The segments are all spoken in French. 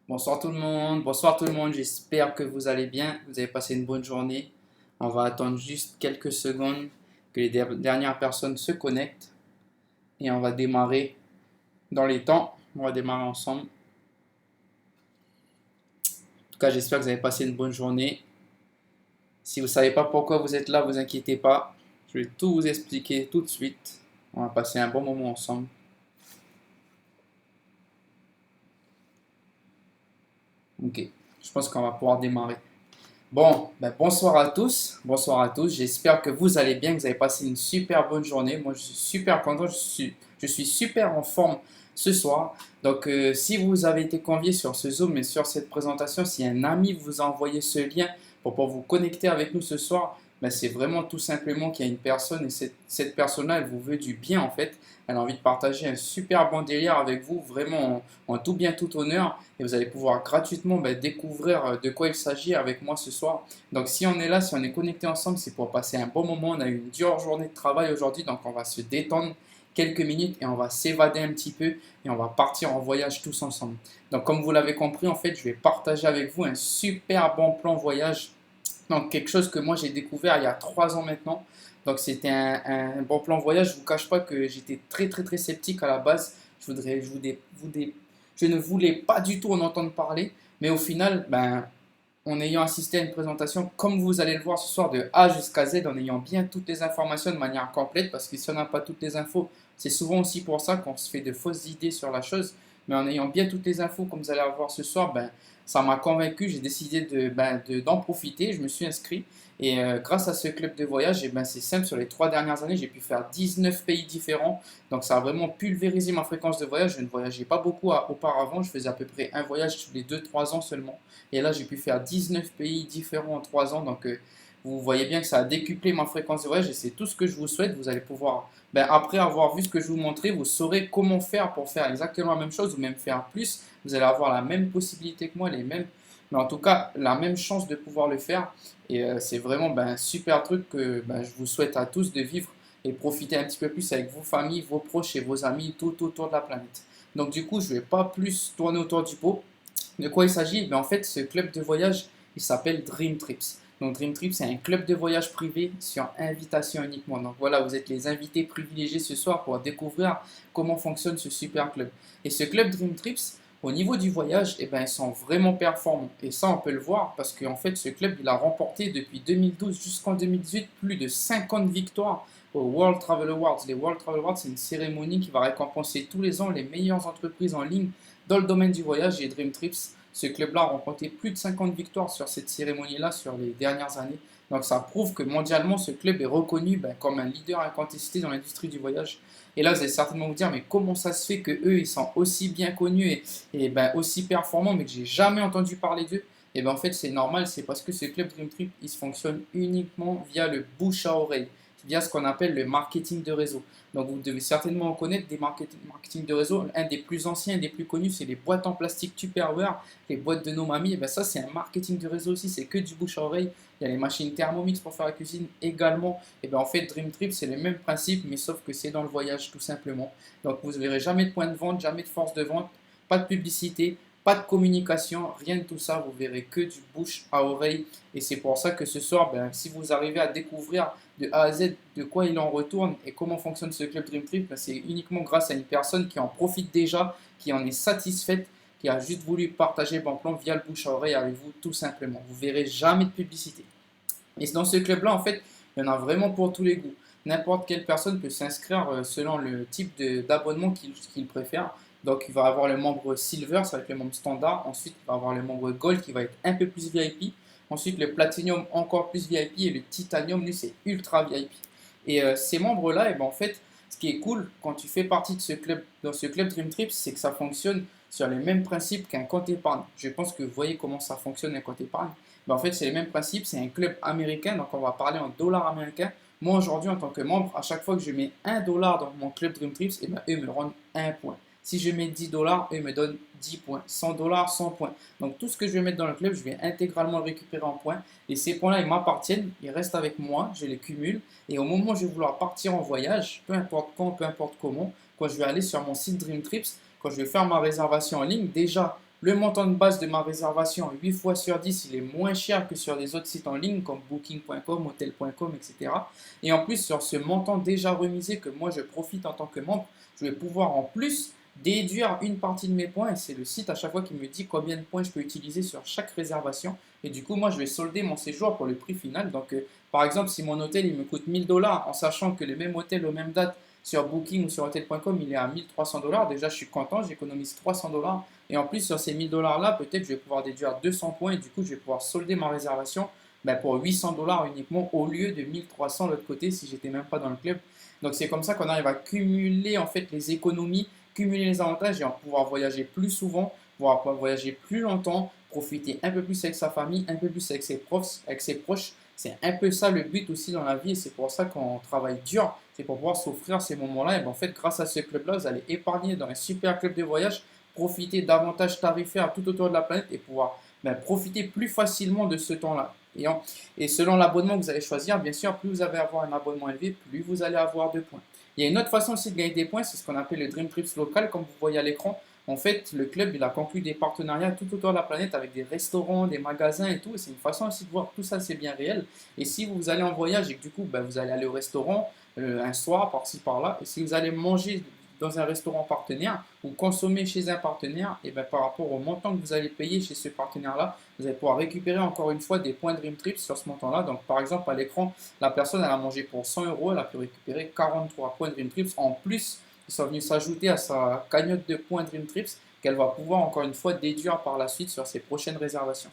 Bonsoir tout le monde, j'espère que vous allez bien, vous avez passé une bonne journée. On va attendre juste quelques secondes que les dernières personnes se connectent et on va démarrer dans les temps. On va démarrer ensemble. En tout cas, j'espère que vous avez passé une bonne journée. Si vous ne savez pas pourquoi vous êtes là, vous inquiétez pas. Je vais tout vous expliquer tout de suite. On va passer un bon moment ensemble. Ok, je pense qu'on va pouvoir démarrer. Bon, bonsoir à tous. Bonsoir à tous. J'espère que vous allez bien, que vous avez passé une super bonne journée. Moi, je suis super content. Je suis super en forme ce soir. Donc, si vous avez été convié sur ce Zoom et sur cette présentation, si un ami vous a envoyé ce lien pour pouvoir vous connecter avec nous ce soir, c'est vraiment tout simplement qu'il y a une personne et cette personne-là, elle vous veut du bien en fait. Elle a envie de partager un super bon délire avec vous, vraiment en tout bien, tout honneur. Et vous allez pouvoir gratuitement découvrir de quoi il s'agit avec moi ce soir. Donc si on est là, si on est connecté ensemble, c'est pour passer un bon moment. On a eu une dure journée de travail aujourd'hui, donc on va se détendre quelques minutes et on va s'évader un petit peu et on va partir en voyage tous ensemble. Donc comme vous l'avez compris, en fait, je vais partager avec vous un super bon plan voyage. Donc quelque chose que moi j'ai découvert il y a 3 ans maintenant. Donc c'était un bon plan voyage. Je ne vous cache pas que j'étais très très très sceptique à la base. Je ne voulais pas du tout en entendre parler. Mais au final, en ayant assisté à une présentation, comme vous allez le voir ce soir, de A jusqu'à Z, en ayant bien toutes les informations de manière complète, parce que si on n'a pas toutes les infos, c'est souvent aussi pour ça qu'on se fait de fausses idées sur la chose. Mais en ayant bien toutes les infos, comme vous allez voir ce soir, ça m'a convaincu, j'ai décidé d'en profiter, je me suis inscrit. Et grâce à ce club de voyage, c'est simple, sur les 3 dernières années, j'ai pu faire 19 pays différents. Donc ça a vraiment pulvérisé ma fréquence de voyage. Je ne voyageais pas beaucoup auparavant, je faisais à peu près un voyage tous les 2 3 ans seulement. Et là, j'ai pu faire 19 pays différents en 3 ans. Donc, vous voyez bien que ça a décuplé ma fréquence de voyage et c'est tout ce que je vous souhaite. Vous allez pouvoir, après avoir vu ce que je vous montrais, vous saurez comment faire pour faire exactement la même chose ou même faire plus. Vous allez avoir la même possibilité que moi, mais en tout cas, la même chance de pouvoir le faire. Et c'est vraiment un super truc que je vous souhaite à tous de vivre et profiter un petit peu plus avec vos familles, vos proches et vos amis tout autour de la planète. Donc, du coup, je ne vais pas plus tourner autour du pot. De quoi il s'agit? En fait, ce club de voyage, il s'appelle Dream Trips. Donc Dream Trips, c'est un club de voyage privé sur invitation uniquement. Donc voilà, vous êtes les invités privilégiés ce soir pour découvrir comment fonctionne ce super club. Et ce club Dream Trips, au niveau du voyage, ils sont vraiment performants. Et ça, on peut le voir parce qu'en fait, ce club, il a remporté depuis 2012 jusqu'en 2018 plus de 50 victoires aux World Travel Awards. Les World Travel Awards, c'est une cérémonie qui va récompenser tous les ans les meilleures entreprises en ligne dans le domaine du voyage. Et Dream Trips, ce club-là a remporté plus de 50 victoires sur cette cérémonie-là sur les dernières années. Donc ça prouve que mondialement, ce club est reconnu comme un leader incontesté dans l'industrie du voyage. Et là, vous allez certainement vous dire, mais comment ça se fait que eux, ils sont aussi bien connus et aussi performants, mais que j'ai jamais entendu parler d'eux? Et en fait, c'est normal, c'est parce que ce club Dream Trip, il se fonctionne uniquement via le bouche à oreille, via ce qu'on appelle le marketing de réseau. Donc vous devez certainement en connaître des marketing de réseau. Un des plus anciens, des plus connus, c'est les boîtes en plastique Tupperware, les boîtes de nos mamies. Et ça, c'est un marketing de réseau aussi, c'est que du bouche à oreille. Il y a les machines Thermomix pour faire la cuisine également. Et en fait, Dream Trip, c'est le même principe, mais sauf que c'est dans le voyage tout simplement. Donc vous ne verrez jamais de point de vente, jamais de force de vente, pas de publicité, pas de communication, rien de tout ça. Vous verrez que du bouche à oreille. Et c'est pour ça que ce soir, si vous arrivez à découvrir de A à Z de quoi il en retourne et comment fonctionne ce club Dream Trip, c'est uniquement grâce à une personne qui en profite déjà, qui en est satisfaite, qui a juste voulu partager bon plan via le bouche à oreille avec vous tout simplement. Vous verrez jamais de publicité. Et dans ce club-là, en fait, il y en a vraiment pour tous les goûts. N'importe quelle personne peut s'inscrire selon le type d'abonnement qu'il préfère. Donc, il va avoir le membre Silver, ça va être le membre standard. Ensuite, il va avoir le membre Gold qui va être un peu plus VIP. Ensuite, le Platinum encore plus VIP et le Titanium, lui, c'est ultra VIP. Et ces membres-là, en fait, ce qui est cool quand tu fais partie de ce club, dans ce club Dream Trips, c'est que ça fonctionne sur les mêmes principes qu'un compte épargne. Je pense que vous voyez comment ça fonctionne un compte épargne. En fait, c'est les mêmes principes, c'est un club américain, donc on va parler en dollars américains. Moi, aujourd'hui, en tant que membre, à chaque fois que je mets 1 dollar dans mon club Dream Trips, eux me rendent 1 point. Si je mets 10 dollars, eux me donnent 10 points. 100 dollars, 100 points. Donc, tout ce que je vais mettre dans le club, je vais intégralement le récupérer en points. Et ces points-là, ils m'appartiennent, ils restent avec moi, je les cumule. Et au moment où je vais vouloir partir en voyage, peu importe quand, peu importe comment, quand je vais aller sur mon site Dream Trips, quand je vais faire ma réservation en ligne, déjà, Le montant de base de ma réservation, 8 fois sur 10, il est moins cher que sur des autres sites en ligne comme booking.com, hotel.com, etc. Et en plus, sur ce montant déjà remisé que moi je profite en tant que membre, je vais pouvoir en plus déduire une partie de mes points. Et c'est le site à chaque fois qui me dit combien de points je peux utiliser sur chaque réservation. Et du coup, moi, je vais solder mon séjour pour le prix final. Donc, par exemple, si mon hôtel il me coûte 1000 $, en sachant que le même hôtel aux mêmes dates sur Booking ou sur Hotel.com, il est à 1300 $. Déjà, je suis content, j'économise 300 $. Et en plus, sur ces 1000 $ là, peut-être je vais pouvoir déduire 200 points et du coup, je vais pouvoir solder ma réservation pour 800 $ uniquement au lieu de 1300 de l'autre côté si j'étais même pas dans le club. Donc, c'est comme ça qu'on arrive à cumuler en fait les économies, cumuler les avantages et en pouvoir voyager plus souvent, pouvoir voyager plus longtemps, profiter un peu plus avec sa famille, un peu plus avec ses profs, avec ses proches. C'est un peu ça le but aussi dans la vie et c'est pour ça qu'on travaille dur, c'est pour pouvoir s'offrir ces moments-là. Et en fait, grâce à ce club-là, vous allez épargner dans un super club de voyage, profiter d'avantages tarifaires tout autour de la planète et pouvoir profiter plus facilement de ce temps-là. Et selon l'abonnement que vous allez choisir, bien sûr, plus vous allez avoir un abonnement élevé, plus vous allez avoir de points. Il y a une autre façon aussi de gagner des points, c'est ce qu'on appelle le Dream Trips local, comme vous voyez à l'écran. En fait, le club il a conclu des partenariats tout autour de la planète avec des restaurants, des magasins et tout. Et c'est une façon aussi de voir que tout ça c'est bien réel. Et si vous allez en voyage et que du coup vous allez aller au restaurant un soir par-ci par-là, et si vous allez manger dans un restaurant partenaire ou consommer chez un partenaire, et par rapport au montant que vous allez payer chez ce partenaire-là, vous allez pouvoir récupérer encore une fois des points Dream Trips sur ce montant-là. Donc par exemple à l'écran, la personne elle a mangé pour 100 €, elle a pu récupérer 43 points Dream Trips en plus qui sont venus s'ajouter à sa cagnotte de points Dream Trips qu'elle va pouvoir encore une fois déduire par la suite sur ses prochaines réservations.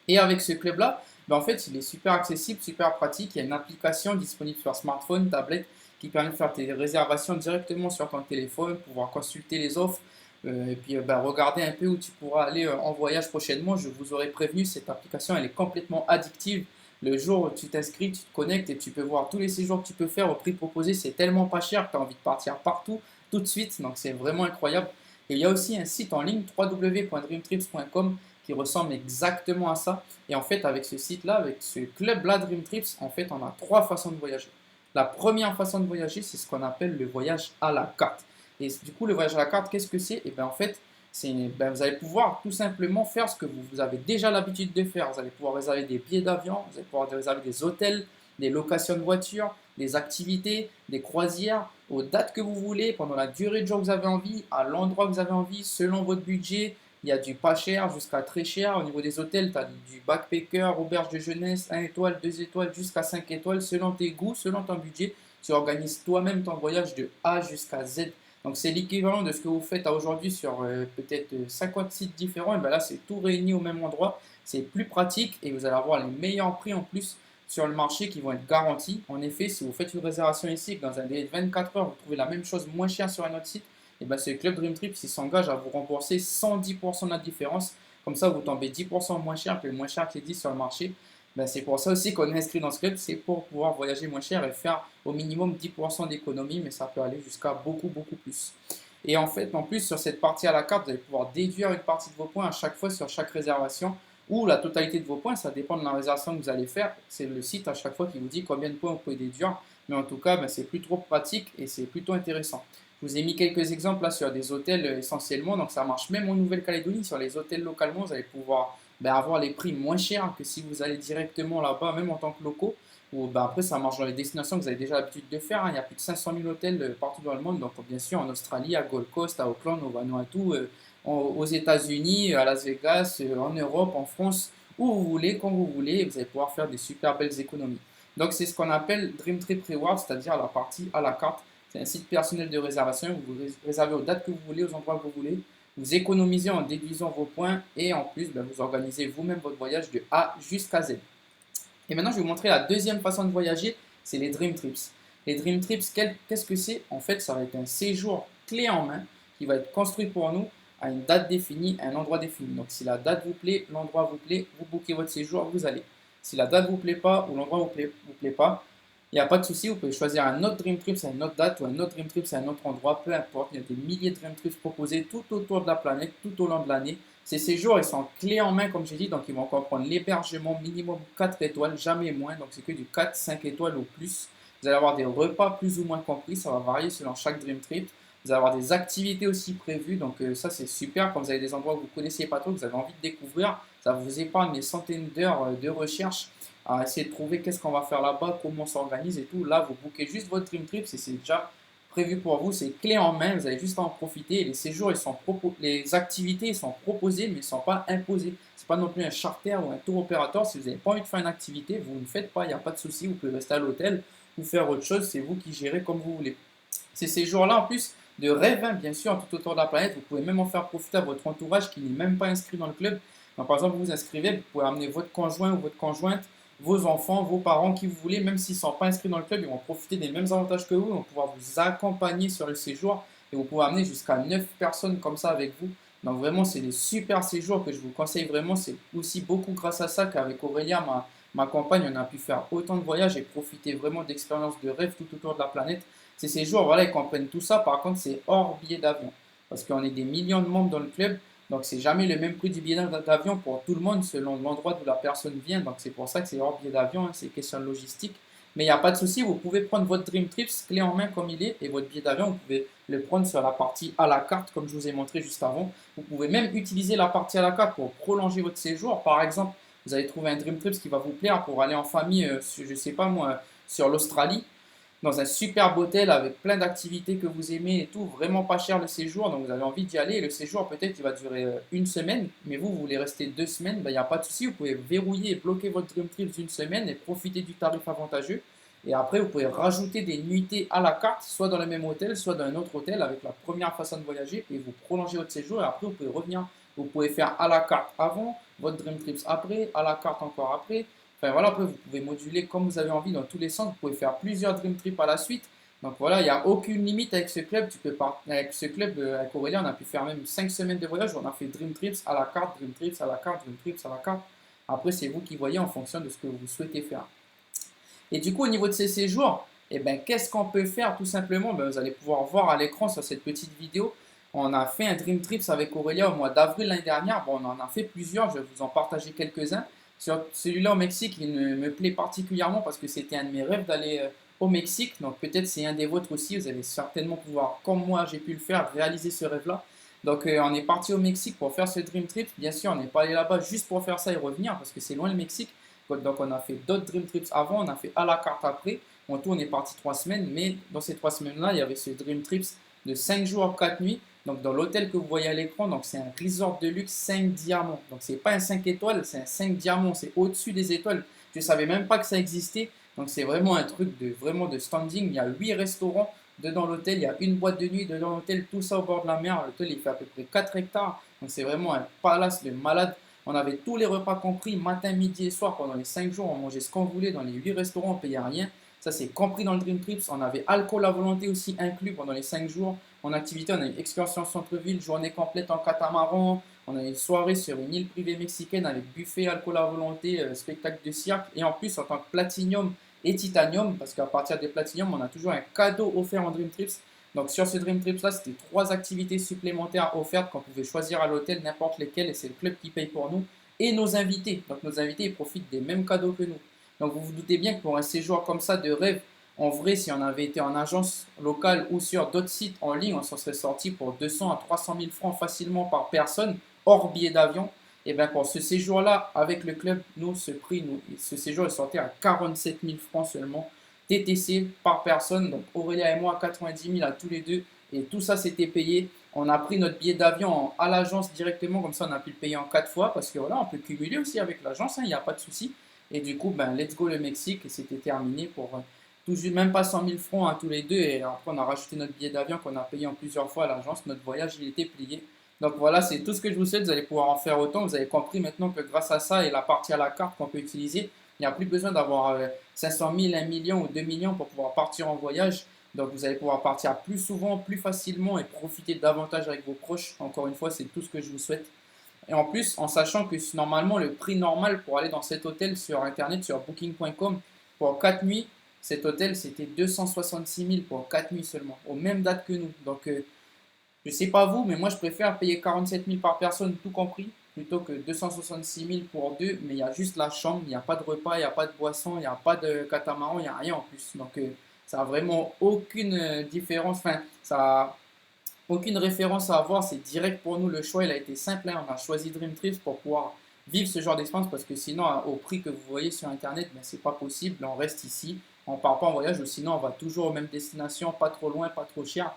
Et avec ce club-là, en fait, il est super accessible, super pratique. Il y a une application disponible sur smartphone, tablette, qui permet de faire tes réservations directement sur ton téléphone, pouvoir consulter les offres et puis regarder un peu où tu pourras aller en voyage prochainement. Je vous aurais prévenu, cette application, elle est complètement addictive. Le jour où tu t'inscris, tu te connectes et tu peux voir tous les séjours que tu peux faire au prix proposé. C'est tellement pas cher que tu as envie de partir partout tout de suite. Donc c'est vraiment incroyable. Et il y a aussi un site en ligne www.dreamtrips.com qui ressemble exactement à ça. Et en fait, avec ce site-là, avec ce club-là Dream Trips, en fait, on a trois façons de voyager. La première façon de voyager, c'est ce qu'on appelle le voyage à la carte. Et du coup, le voyage à la carte, qu'est-ce que c'est? Et bien en fait, vous allez pouvoir tout simplement faire ce que vous avez déjà l'habitude de faire. Vous allez pouvoir réserver des billets d'avion, vous allez pouvoir réserver des hôtels, des locations de voitures, des activités, des croisières, aux dates que vous voulez, pendant la durée de jour que vous avez envie, à l'endroit que vous avez envie, selon votre budget. Il y a du pas cher jusqu'à très cher. Au niveau des hôtels, tu as du backpacker, auberge de jeunesse, 1 étoile, 2 étoiles, jusqu'à 5 étoiles, selon tes goûts, selon ton budget. Tu organises toi-même ton voyage de A jusqu'à Z. Donc c'est l'équivalent de ce que vous faites aujourd'hui sur peut-être 50 sites différents. Et bien là, c'est tout réuni au même endroit. C'est plus pratique et vous allez avoir les meilleurs prix en plus sur le marché qui vont être garantis. En effet, si vous faites une réservation ici et que dans un délai de 24 heures, vous trouvez la même chose moins cher sur un autre site, et bien c'est le Club Dream Trip qui s'engage à vous rembourser 110% de la différence. Comme ça, vous tombez 10% moins cher que le moins cher qui est dit sur le marché. C'est pour ça aussi qu'on est inscrit dans ce club, c'est pour pouvoir voyager moins cher et faire au minimum 10% d'économie, mais ça peut aller jusqu'à beaucoup, beaucoup plus. Et en fait, en plus, sur cette partie à la carte, vous allez pouvoir déduire une partie de vos points à chaque fois sur chaque réservation ou la totalité de vos points, ça dépend de la réservation que vous allez faire. C'est le site à chaque fois qui vous dit combien de points vous pouvez déduire, mais en tout cas, c'est plus trop pratique et c'est plutôt intéressant. Je vous ai mis quelques exemples là sur des hôtels essentiellement, donc ça marche même en Nouvelle-Calédonie. Sur les hôtels localement, vous allez pouvoir avoir les prix moins chers que si vous allez directement là-bas, même en tant que locaux. Ou après, ça marche dans les destinations que vous avez déjà l'habitude de faire. Il y a plus de 500 000 hôtels partout dans le monde, donc bien sûr en Australie, à Gold Coast, à Auckland, au Vanuatu, aux États-Unis, à Las Vegas, en Europe, en France, où vous voulez, quand vous voulez, et vous allez pouvoir faire des super belles économies. Donc c'est ce qu'on appelle Dream Trip Reward, c'est-à-dire la partie à la carte. C'est un site personnel de réservation. Vous réservez aux dates que vous voulez, aux endroits que vous voulez. Vous économisez en déduisant vos points et en plus, vous organisez vous-même votre voyage de A jusqu'à Z. Et maintenant, je vais vous montrer la deuxième façon de voyager, c'est les Dream Trips. Les Dream Trips, qu'est-ce que c'est? En fait, ça va être un séjour clé en main qui va être construit pour nous à une date définie, à un endroit défini. Donc, si la date vous plaît, l'endroit vous plaît, vous booker votre séjour, vous allez. Si la date vous plaît pas ou l'endroit vous plaît pas, il n'y a pas de souci, vous pouvez choisir un autre Dream Trip, c'est une autre date, ou un autre Dream Trip, c'est un autre endroit, peu importe. Il y a des milliers de Dream Trips proposés tout autour de la planète, tout au long de l'année. Ces séjours, ils sont clés en main, comme j'ai dit, donc ils vont comprendre l'hébergement minimum 4 étoiles, jamais moins, donc c'est que du 4, 5 étoiles ou plus. Vous allez avoir des repas plus ou moins compris, ça va varier selon chaque Dream Trip. Vous allez avoir des activités aussi prévues, donc ça c'est super. Quand vous avez des endroits que vous ne connaissiez pas trop, que vous avez envie de découvrir, ça vous épargne des centaines d'heures de recherche à essayer de trouver qu'est-ce qu'on va faire là-bas, comment on s'organise et tout. Là, vous bookez juste votre Dream Trip et c'est déjà prévu pour vous, c'est clé en main, vous allez juste en profiter. Les séjours, les activités, ils sont proposées, mais ils ne sont pas imposés. C'est pas non plus un charter ou un tour opérateur. Si vous n'avez pas envie de faire une activité, vous ne faites pas, il n'y a pas de souci, vous pouvez rester à l'hôtel ou faire autre chose, c'est vous qui gérez comme vous voulez. Ces séjours-là, en plus de rêve, hein, bien sûr, tout autour de la planète, vous pouvez même en faire profiter à votre entourage qui n'est même pas inscrit dans le club. Donc, par exemple, vous vous inscrivez, vous pouvez amener votre conjoint ou votre conjointe, vos enfants, vos parents, qui vous voulez, même s'ils ne sont pas inscrits dans le club, ils vont profiter des mêmes avantages que vous, ils vont pouvoir vous accompagner sur le séjour et vous pouvez amener jusqu'à 9 personnes comme ça avec vous. Donc vraiment, c'est des super séjours que je vous conseille vraiment. C'est aussi beaucoup grâce à ça qu'avec Aurélia, ma compagne, on a pu faire autant de voyages et profiter vraiment d'expériences de rêve tout autour de la planète. Ces séjours, voilà, ils comprennent tout ça. Par contre, c'est hors billet d'avion. Parce qu'on est des millions de membres dans le club. Donc, c'est jamais le même prix du billet d'avion pour tout le monde selon l'endroit d'où la personne vient. Donc, c'est pour ça que c'est hors billet d'avion. Hein, c'est question de logistique. Mais il n'y a pas de souci. Vous pouvez prendre votre Dream Trips clé en main comme il est. Et votre billet d'avion, vous pouvez le prendre sur la partie à la carte, comme je vous ai montré juste avant. Vous pouvez même utiliser la partie à la carte pour prolonger votre séjour. Par exemple, vous allez trouver un Dream Trips qui va vous plaire pour aller en famille, je ne sais pas moi, sur l'Australie dans un superbe hôtel avec plein d'activités que vous aimez et tout, vraiment pas cher le séjour, donc vous avez envie d'y aller. Le séjour peut-être il va durer une semaine, mais vous voulez rester 2 semaines, il n'y a pas de souci, vous pouvez verrouiller et bloquer votre Dream Trip d'une semaine et profiter du tarif avantageux. Et après, vous pouvez rajouter des nuitées à la carte, soit dans le même hôtel, soit dans un autre hôtel avec la première façon de voyager, et vous prolongez votre séjour et après vous pouvez revenir. Vous pouvez faire à la carte avant, votre Dream Trips après, à la carte encore après. Enfin voilà, après vous pouvez moduler comme vous avez envie dans tous les sens. Vous pouvez faire plusieurs Dream Trips à la suite. Donc voilà, il n'y a aucune limite avec ce club. Avec ce club, avec Aurélien, on a pu faire même 5 semaines de voyage. On a fait Dream Trips à la carte, Dream Trips à la carte, Dream Trips à la carte. Après, c'est vous qui voyez en fonction de ce que vous souhaitez faire. Et du coup, au niveau de ces séjours, eh ben, qu'est-ce qu'on peut faire tout simplement? Ben, vous allez pouvoir voir à l'écran sur cette petite vidéo. On a fait un Dream Trips avec Aurélia au mois d'avril l'année dernière. Bon, on en a fait plusieurs, je vais vous en partager quelques-uns. Sur celui-là au Mexique, il me plaît particulièrement parce que c'était un de mes rêves d'aller au Mexique. Donc peut-être c'est un des vôtres aussi. Vous allez certainement pouvoir, comme moi j'ai pu le faire, réaliser ce rêve-là. Donc on est parti au Mexique pour faire ce Dream Trip. Bien sûr, on n'est pas allé là-bas juste pour faire ça et revenir parce que c'est loin le Mexique. Donc on a fait d'autres Dream Trips avant, on a fait à la carte après. En tout, on est parti 3 semaines, mais dans ces 3 semaines-là, il y avait ce Dream Trips de 5 jours, 4 nuits. Donc dans l'hôtel que vous voyez à l'écran, donc c'est un resort de luxe 5 diamants. Donc c'est pas un 5 étoiles, c'est un 5 diamants, c'est au-dessus des étoiles. Je ne savais même pas que ça existait. Donc c'est vraiment un truc vraiment de standing. Il y a 8 restaurants dedans l'hôtel, il y a une boîte de nuit dedans l'hôtel, tout ça au bord de la mer. L'hôtel il fait à peu près 4 hectares. Donc c'est vraiment un palace de malade. On avait tous les repas compris, matin, midi et soir pendant les 5 jours. On mangeait ce qu'on voulait dans les 8 restaurants, on ne payait rien. Ça, c'est compris dans le Dream Trips. On avait alcool à volonté aussi inclus pendant les 5 jours. En activité, on a une excursion centre-ville, journée complète en catamaran. On a une soirée sur une île privée mexicaine avec buffet, alcool à volonté, spectacle de cirque. Et en plus, en tant que Platinum et Titanium, parce qu'à partir des Platinum, on a toujours un cadeau offert en Dream Trips. Donc sur ce Dream Trips là, c'était 3 activités supplémentaires offertes qu'on pouvait choisir à l'hôtel, n'importe lesquelles, et c'est le club qui paye pour nous. Et nos invités. Donc nos invités, ils profitent des mêmes cadeaux que nous. Donc vous vous doutez bien que pour un séjour comme ça de rêve, en vrai, si on avait été en agence locale ou sur d'autres sites en ligne, on s'en serait sorti pour 200 à 300 000 francs facilement par personne, hors billet d'avion. Et bien pour ce séjour-là, avec le club, nous, ce séjour est sorti à 47 000 francs seulement, TTC par personne. Donc Aurélia et moi, 90 000 à tous les deux. Et tout ça, c'était payé. On a pris notre billet d'avion à l'agence directement, comme ça on a pu le payer en 4 fois, parce que voilà, on peut cumuler aussi avec l'agence, il n'y a pas de souci. Et du coup, ben, let's go le Mexique, et c'était terminé pour même pas 100 000 francs à tous les deux. Et après, on a rajouté notre billet d'avion qu'on a payé en plusieurs fois à l'agence. Notre voyage, il était plié. Donc voilà, c'est tout ce que je vous souhaite. Vous allez pouvoir en faire autant. Vous avez compris maintenant que grâce à ça et la partie à la carte qu'on peut utiliser, il n'y a plus besoin d'avoir 500 000, 1 million ou 2 millions pour pouvoir partir en voyage. Donc vous allez pouvoir partir plus souvent, plus facilement et profiter davantage avec vos proches. Encore une fois, c'est tout ce que je vous souhaite. Et en plus, en sachant que normalement, le prix normal pour aller dans cet hôtel sur Internet, sur booking.com, pour 4 nuits, cet hôtel, c'était 266 000 pour 4 nuits seulement, aux mêmes dates que nous. Donc, je ne sais pas vous, mais moi, je préfère payer 47 000 par personne, tout compris, plutôt que 266 000 pour deux. Mais il y a juste la chambre, il n'y a pas de repas, il n'y a pas de boisson, il n'y a pas de catamaran, il n'y a rien en plus. Donc, ça n'a vraiment aucune différence. Enfin, ça Aucune référence à avoir, c'est direct pour nous. Le choix, il a été simple, hein. On a choisi Dream Trips pour pouvoir vivre ce genre d'expérience parce que sinon, au prix que vous voyez sur Internet, ben, c'est pas possible. On reste ici, on part pas en voyage ou sinon on va toujours aux mêmes destinations, pas trop loin, pas trop cher.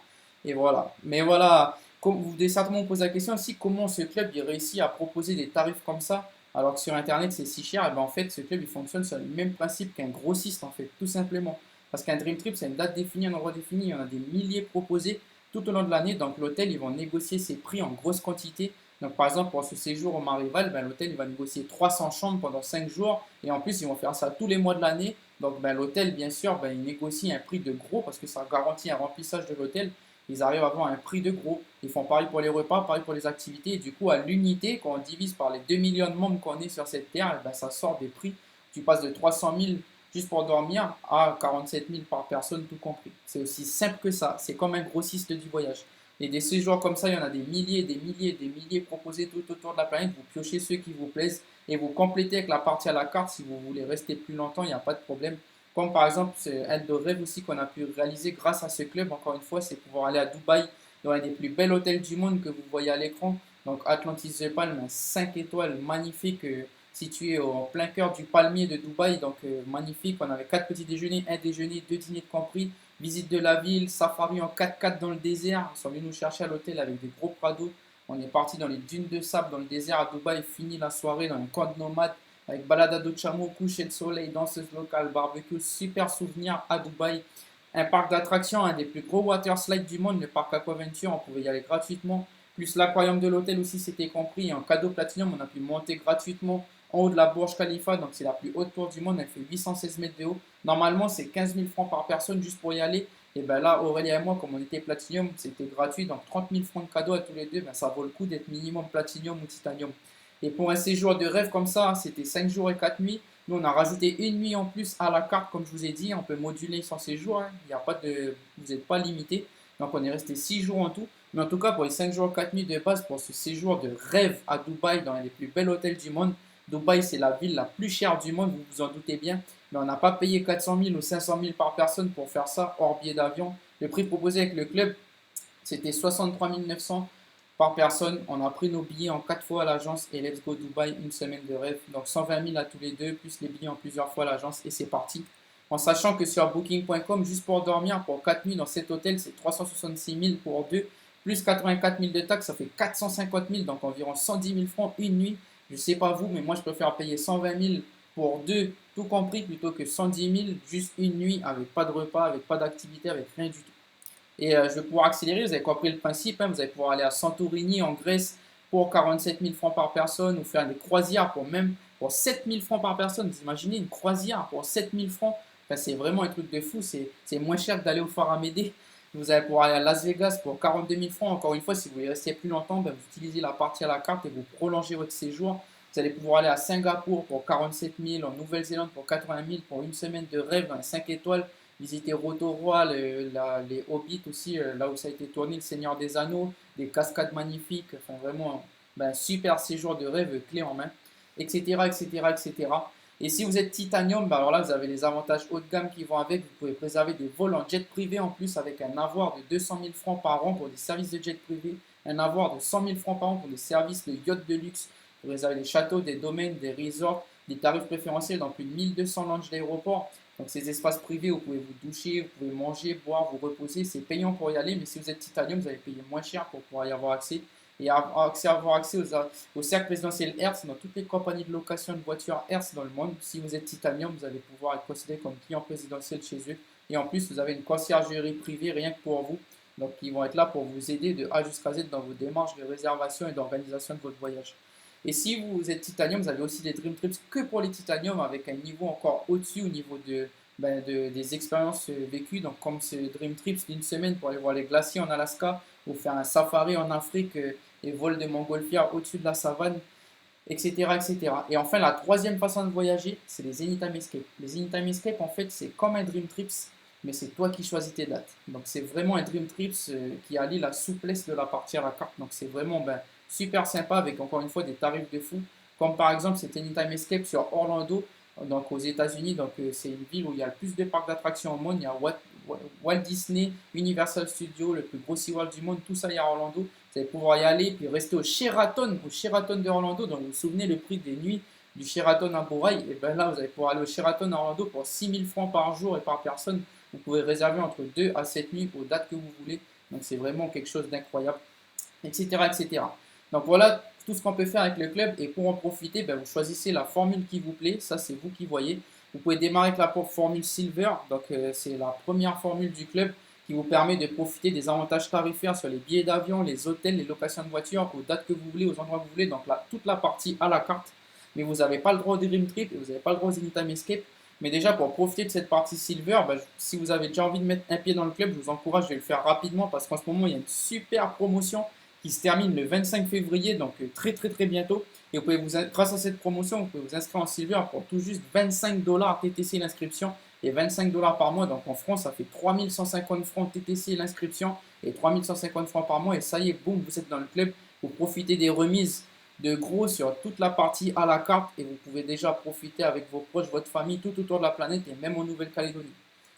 Et voilà. Mais voilà, comme vous devez certainement vous poser la question aussi, comment ce club il réussit à proposer des tarifs comme ça alors que sur Internet c'est si cher? Et ben en fait, ce club il fonctionne sur le même principe qu'un grossiste en fait, tout simplement. Parce qu'un Dream Trip, c'est une date définie, un endroit défini, il y en a des milliers proposés tout au long de l'année. Donc l'hôtel, ils vont négocier ses prix en grosse quantité. Donc par exemple, pour ce séjour au Marival, ben, l'hôtel il va négocier 300 chambres pendant 5 jours. Et en plus, ils vont faire ça tous les mois de l'année. Donc ben, l'hôtel, bien sûr, ben, il négocie un prix de gros parce que ça garantit un remplissage de l'hôtel. Ils arrivent à avoir un prix de gros. Ils font pareil pour les repas, pareil pour les activités. Et du coup, à l'unité, quand on divise par les 2 millions de membres qu'on est sur cette terre, ben, ça sort des prix. Tu passes de 300 000 juste pour dormir à 47 000 par personne, tout compris. C'est aussi simple que ça. C'est comme un grossiste du voyage. Et des séjours comme ça, il y en a des milliers, des milliers, des milliers proposés tout autour de la planète. Vous piochez ceux qui vous plaisent et vous complétez avec la partie à la carte si vous voulez rester plus longtemps, il n'y a pas de problème. Comme par exemple, c'est un de rêve aussi qu'on a pu réaliser grâce à ce club, encore une fois, c'est pouvoir aller à Dubaï, dans un des plus bels hôtels du monde que vous voyez à l'écran. Donc Atlantis The Palm, 5 étoiles, magnifique, situé en plein cœur du palmier de Dubaï. Donc magnifique, on avait 4 petits déjeuners, un déjeuner, 2 dîners de compris. Visite de la ville, safari en 4x4 dans le désert. Ils sont venus nous chercher à l'hôtel avec des gros prados. On est parti dans les dunes de sable dans le désert à Dubaï, fini la soirée dans un camp de nomades avec balade à dos de chameau, coucher de soleil, danseuse locale, barbecue, super souvenir à Dubaï. Un parc d'attractions, un des plus gros water slides du monde, le parc Aquaventure, on pouvait y aller gratuitement. Plus l'aquarium de l'hôtel aussi, c'était compris. En cadeau platinum, on a pu monter gratuitement en haut de la Burj Khalifa, donc c'est la plus haute tour du monde, elle fait 816 mètres de haut. Normalement, c'est 15 000 francs par personne juste pour y aller. Et bien là, Aurélie et moi, comme on était Platinum, c'était gratuit. Donc 30 000 francs de cadeaux à tous les deux, ben, ça vaut le coup d'être minimum Platinum ou Titanium. Et pour un séjour de rêve comme ça, c'était 5 jours et 4 nuits. Nous, on a rajouté une nuit en plus à la carte, comme je vous ai dit. On peut moduler son séjour, hein. Il y a pas de, vous n'êtes pas limité. Donc on est resté 6 jours en tout. Mais en tout cas, pour les 5 jours et 4 nuits de base, pour ce séjour de rêve à Dubaï, dans les plus bels hôtels du monde, Dubaï, c'est la ville la plus chère du monde, vous vous en doutez bien. Mais on n'a pas payé 400 000 ou 500 000 par personne pour faire ça, hors billet d'avion. Le prix proposé avec le club, c'était 63 900 par personne. On a pris nos billets en 4 fois à l'agence et let's go Dubaï, une semaine de rêve. Donc 120 000 à tous les deux, plus les billets en plusieurs fois à l'agence et c'est parti. En sachant que sur booking.com, juste pour dormir, pour 4 nuits dans cet hôtel, c'est 366 000 pour deux, plus 84 000 de taxes, ça fait 450 000, donc environ 110 000 francs une nuit. Je ne sais pas vous, mais moi je préfère payer 120 000 pour deux, tout compris, plutôt que 110 000 juste une nuit avec pas de repas, avec pas d'activité, avec rien du tout. Et je vais pouvoir accélérer, vous avez compris le principe, hein, vous allez pouvoir aller à Santorini en Grèce pour 47 000 francs par personne ou faire des croisières pour 7 000 francs par personne. Vous imaginez une croisière pour 7 000 francs? Enfin, c'est vraiment un truc de fou, c'est moins cher que d'aller au Phare Amédée. Vous allez pouvoir aller à Las Vegas pour 42 000 francs. Encore une fois, si vous voulez rester plus longtemps, ben, vous utilisez la partie à la carte et vous prolongez votre séjour. Vous allez pouvoir aller à Singapour pour 47 000, en Nouvelle-Zélande pour 80 000 pour une semaine de rêve dans les 5 étoiles. Visiter Rotorua, les Hobbits aussi, là où ça a été tourné, le Seigneur des Anneaux, des cascades magnifiques, enfin vraiment ben, super séjour de rêve clé en main, etc., etc., etc. Et si vous êtes Titanium, ben alors là vous avez les avantages haut de gamme qui vont avec. Vous pouvez préserver des vols en jet privé en plus avec un avoir de 200 000 francs par an pour des services de jet privé, un avoir de 100 000 francs par an pour des services de yacht de luxe. Vous réservez des châteaux, des domaines, des resorts, des tarifs préférentiels dans plus de 1200 lounges d'aéroport. Donc ces espaces privés, vous pouvez vous doucher, vous pouvez manger, boire, vous reposer. C'est payant pour y aller, mais si vous êtes Titanium, vous allez payer moins cher pour pouvoir y avoir accès. Et avoir accès au cercle présidentiel Hertz dans toutes les compagnies de location de voitures Hertz dans le monde. Si vous êtes Titanium, vous allez pouvoir être considéré comme client présidentiel chez eux. Et en plus, vous avez une conciergerie privée rien que pour vous. Donc ils vont être là pour vous aider de A jusqu'à Z dans vos démarches de réservation et d'organisation de votre voyage. Et si vous êtes Titanium, vous avez aussi des Dream Trips que pour les Titanium avec un niveau encore au-dessus au niveau des expériences vécues. Donc comme ce Dream Trips d'une semaine pour aller voir les glaciers en Alaska ou faire un safari en Afrique et vol de montgolfière au-dessus de la savane, etc., etc. Et enfin, la troisième façon de voyager, c'est les Anytime Escape. Les Anytime Escape, en fait, c'est comme un Dream Trips, mais c'est toi qui choisis tes dates. Donc c'est vraiment un Dream Trips qui allie la souplesse de la partie à la carte. Donc c'est vraiment ben, super sympa avec encore une fois des tarifs de fou. Comme par exemple, c'était Anytime Escape sur Orlando, donc aux États-Unis. Donc c'est une ville où il y a le plus de parcs d'attractions au monde. Il y a Walt Disney, Universal Studios, le plus gros SeaWorld du monde, tout ça il y a à Orlando. Vous allez pouvoir y aller, puis rester au Sheraton de Orlando. Donc vous vous souvenez le prix des nuits du Sheraton à Bourail, et bien là vous allez pouvoir aller au Sheraton à Orlando pour 6 000 francs par jour et par personne. Vous pouvez réserver entre 2 à 7 nuits aux dates que vous voulez. Donc c'est vraiment quelque chose d'incroyable, etc., etc. Donc voilà tout ce qu'on peut faire avec le club. Et pour en profiter, ben, vous choisissez la formule qui vous plaît. Ça, c'est vous qui voyez. Vous pouvez démarrer avec la formule Silver. Donc c'est la première formule du club qui vous permet de profiter des avantages tarifaires sur les billets d'avion, les hôtels, les locations de voitures, aux dates que vous voulez, aux endroits que vous voulez. Donc là, toute la partie à la carte. Mais vous n'avez pas le droit au Dream Trip et vous n'avez pas le droit aux Anytime Escape. Mais déjà, pour profiter de cette partie Silver, ben, si vous avez déjà envie de mettre un pied dans le club, je vous encourage de le faire rapidement parce qu'en ce moment, il y a une super promotion qui se termine le 25 février, donc très très très bientôt. Et vous pouvez grâce à cette promotion, vous pouvez vous inscrire en Silver pour tout juste 25 $ TTC l'inscription et 25 $ par mois. Donc en France, ça fait 3150 francs TTC l'inscription et 3150 francs par mois. Et ça y est, boum, vous êtes dans le club. Vous profitez des remises de gros sur toute la partie à la carte et vous pouvez déjà profiter avec vos proches, votre famille, tout autour de la planète et même en Nouvelle-Calédonie.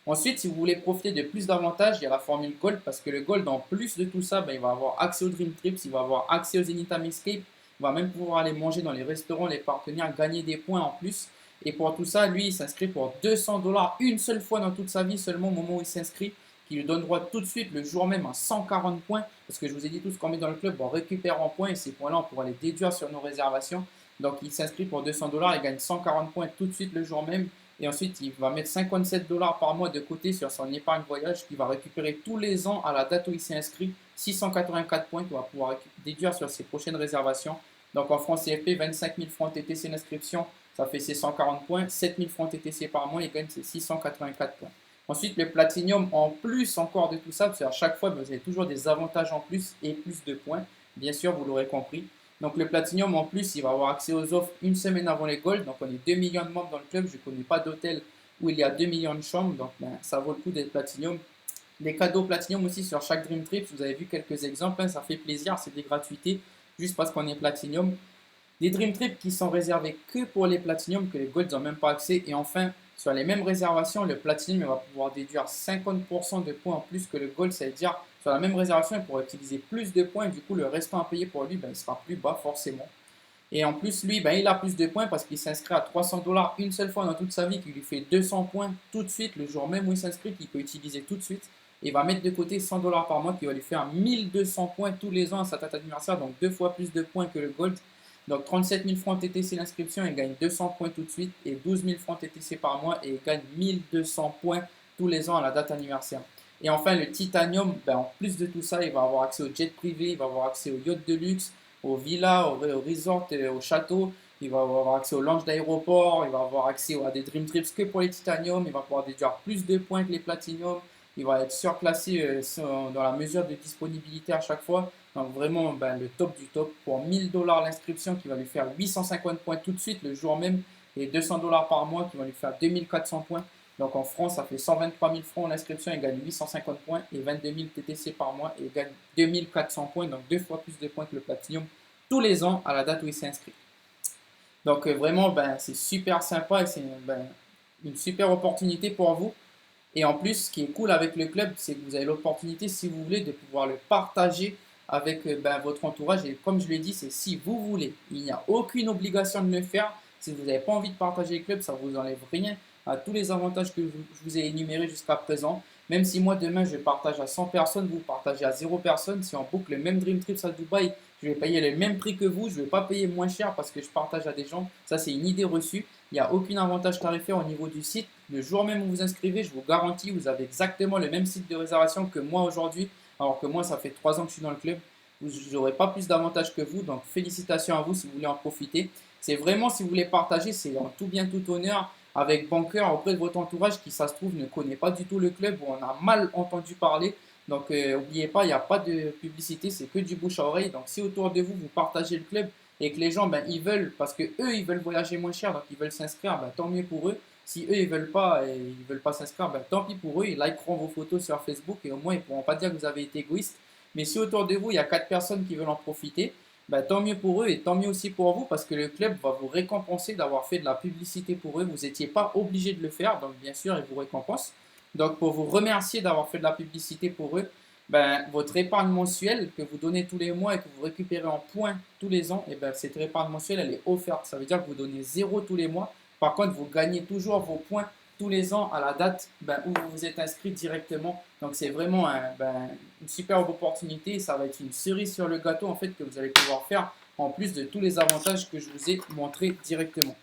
Ensuite, si vous voulez profiter de plus d'avantages, il y a la formule Gold parce que le Gold, en plus de tout ça, ben, il va avoir accès aux Dream Trips, il va avoir accès aux Anytime Escape, il va même pouvoir aller manger dans les restaurants, les partenaires, gagner des points en plus. Et pour tout ça, lui, il s'inscrit pour 200 $ une seule fois dans toute sa vie, seulement au moment où il s'inscrit, qui lui donne droit tout de suite le jour même à 140 points. Parce que je vous ai dit, tout ce qu'on met dans le club, on récupère en points et ces points-là, on pourra les déduire sur nos réservations. Donc il s'inscrit pour 200 $, il gagne 140 points tout de suite le jour même. Et ensuite, il va mettre 57 $ par mois de côté sur son épargne voyage qu'il va récupérer tous les ans à la date où il s'est inscrit. 684 points qu'il va pouvoir déduire sur ses prochaines réservations. Donc en francs CFP, 25 000 francs TTC l'inscription, ça fait ses 140 points. 7 000 francs TTC par mois, il gagne ses 684 points. Ensuite, le Platinum, en plus encore de tout ça, parce qu'à chaque fois, vous avez toujours des avantages en plus et plus de points. Bien sûr, vous l'aurez compris. Donc le Platinum, en plus, il va avoir accès aux offres une semaine avant les Gold. Donc on est 2 millions de membres dans le club. Je ne connais pas d'hôtel où il y a 2 millions de chambres. Donc ben, ça vaut le coup d'être Platinum. Des cadeaux Platinum aussi sur chaque Dream Trip. Vous avez vu quelques exemples. Hein, ça fait plaisir. C'est des gratuités juste parce qu'on est Platinum. Des Dream Trips qui sont réservés que pour les Platinum, que les Golds n'ont même pas accès. Et enfin, sur les mêmes réservations, le Platinum va pouvoir déduire 50% de points en plus que le Gold. Ça veut dire, sur la même réservation, il pourra utiliser plus de points. Du coup, le restant à payer pour lui, ben, il sera plus bas forcément. Et en plus, lui, ben, il a plus de points parce qu'il s'inscrit à 300 $ une seule fois dans toute sa vie, qui lui fait 200 points tout de suite, le jour même où il s'inscrit, qu'il peut utiliser tout de suite. Et il va mettre de côté 100 $ par mois, qui va lui faire 1200 points tous les ans à sa date anniversaire, donc 2 fois plus de points que le Gold. Donc 37 000 francs TTC l'inscription, il gagne 200 points tout de suite et 12 000 francs TTC par mois et il gagne 1200 points tous les ans à la date anniversaire. Et enfin le Titanium, ben, en plus de tout ça, il va avoir accès au jet privé, il va avoir accès aux yachts de luxe, aux villas, aux resorts, au château, il va avoir accès aux lounges d'aéroport, il va avoir accès à des Dream Trips que pour les Titanium, il va pouvoir déduire plus de points que les Platinum, il va être surclassé dans la mesure de disponibilité à chaque fois. Donc vraiment ben, le top du top pour 1000 $ l'inscription qui va lui faire 850 points tout de suite le jour même et 200 $ par mois qui va lui faire 2400 points. Donc en France, ça fait 123 000 francs l'inscription, il gagne 850 points et 22 000 TTC par mois et il gagne 2400 points, donc 2 fois plus de points que le Platinum tous les ans à la date où il s'est inscrit. Donc vraiment, ben, c'est super sympa et c'est ben, une super opportunité pour vous. Et en plus, ce qui est cool avec le club, c'est que vous avez l'opportunité, si vous voulez, de pouvoir le partager avec ben, votre entourage. Et comme je l'ai dit, c'est si vous voulez. Il n'y a aucune obligation de le faire. Si vous n'avez pas envie de partager le club, ça ne vous enlève rien à tous les avantages que je vous ai énumérés jusqu'à présent. Même si moi, demain, je partage à 100 personnes, vous partagez à 0 personnes. Si on boucle le même Dream Trips à Dubaï, je vais payer le même prix que vous. Je ne vais pas payer moins cher parce que je partage à des gens. Ça, c'est une idée reçue. Il n'y a aucun avantage tarifaire au niveau du site. Le jour même où vous inscrivez, je vous garantis, vous avez exactement le même site de réservation que moi aujourd'hui. Alors que moi, ça fait 3 ans que je suis dans le club. Je n'aurai pas plus d'avantages que vous. Donc, félicitations à vous si vous voulez en profiter. C'est vraiment, si vous voulez partager, c'est en tout bien, tout honneur avec Banker auprès de votre entourage qui, ça se trouve, ne connaît pas du tout le club ou on a mal entendu parler. Donc, n'oubliez pas, il n'y a pas de publicité, c'est que du bouche à oreille. Donc, si autour de vous, vous partagez le club et que les gens, ben, ils veulent, parce que eux, ils veulent voyager moins cher, donc ils veulent s'inscrire, ben, tant mieux pour eux. Si eux, ils veulent pas et ils veulent pas s'inscrire, ben, tant pis pour eux. Ils likeront vos photos sur Facebook et au moins, ils ne pourront pas dire que vous avez été égoïste. Mais si autour de vous, il y a 4 personnes qui veulent en profiter, ben, tant mieux pour eux et tant mieux aussi pour vous parce que le club va vous récompenser d'avoir fait de la publicité pour eux. Vous n'étiez pas obligé de le faire, donc bien sûr, ils vous récompensent. Donc, pour vous remercier d'avoir fait de la publicité pour eux, ben, votre épargne mensuelle que vous donnez tous les mois et que vous récupérez en points tous les ans, et ben, cette épargne mensuelle, elle est offerte. Ça veut dire que vous donnez zéro tous les mois. Par contre, vous gagnez toujours vos points tous les ans à la date ben, où vous vous êtes inscrit directement. Donc, c'est vraiment une superbe opportunité. Ça va être une cerise sur le gâteau en fait que vous allez pouvoir faire en plus de tous les avantages que je vous ai montrés directement.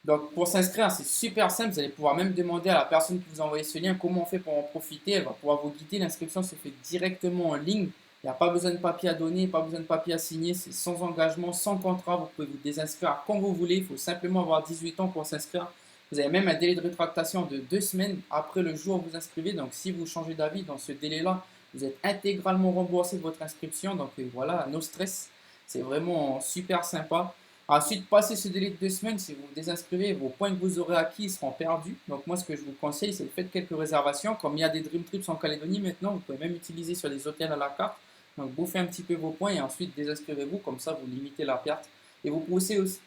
Donc, pour s'inscrire, c'est super simple. Vous allez pouvoir même demander à la personne qui vous a envoyé ce lien comment on fait pour en profiter. Elle va pouvoir vous guider. L'inscription se fait directement en ligne. Il n'y a pas besoin de papier à donner, pas besoin de papier à signer. C'est sans engagement, sans contrat. Vous pouvez vous désinscrire quand vous voulez. Il faut simplement avoir 18 ans pour s'inscrire. Vous avez même un délai de rétractation de 2 semaines après le jour où vous inscrivez. Donc, si vous changez d'avis dans ce délai-là, vous êtes intégralement remboursé de votre inscription. Donc, voilà, no stress. C'est vraiment super sympa. Ensuite, passé ce délai de 2 semaines, si vous vous désinscrivez, vos points que vous aurez acquis seront perdus. Donc moi, ce que je vous conseille, c'est de faire quelques réservations. Comme il y a des Dream Trips en Calédonie maintenant, vous pouvez même utiliser sur des hôtels à la carte. Donc bouffez un petit peu vos points et ensuite désinscrivez-vous. Comme ça, vous limitez la perte. Et vous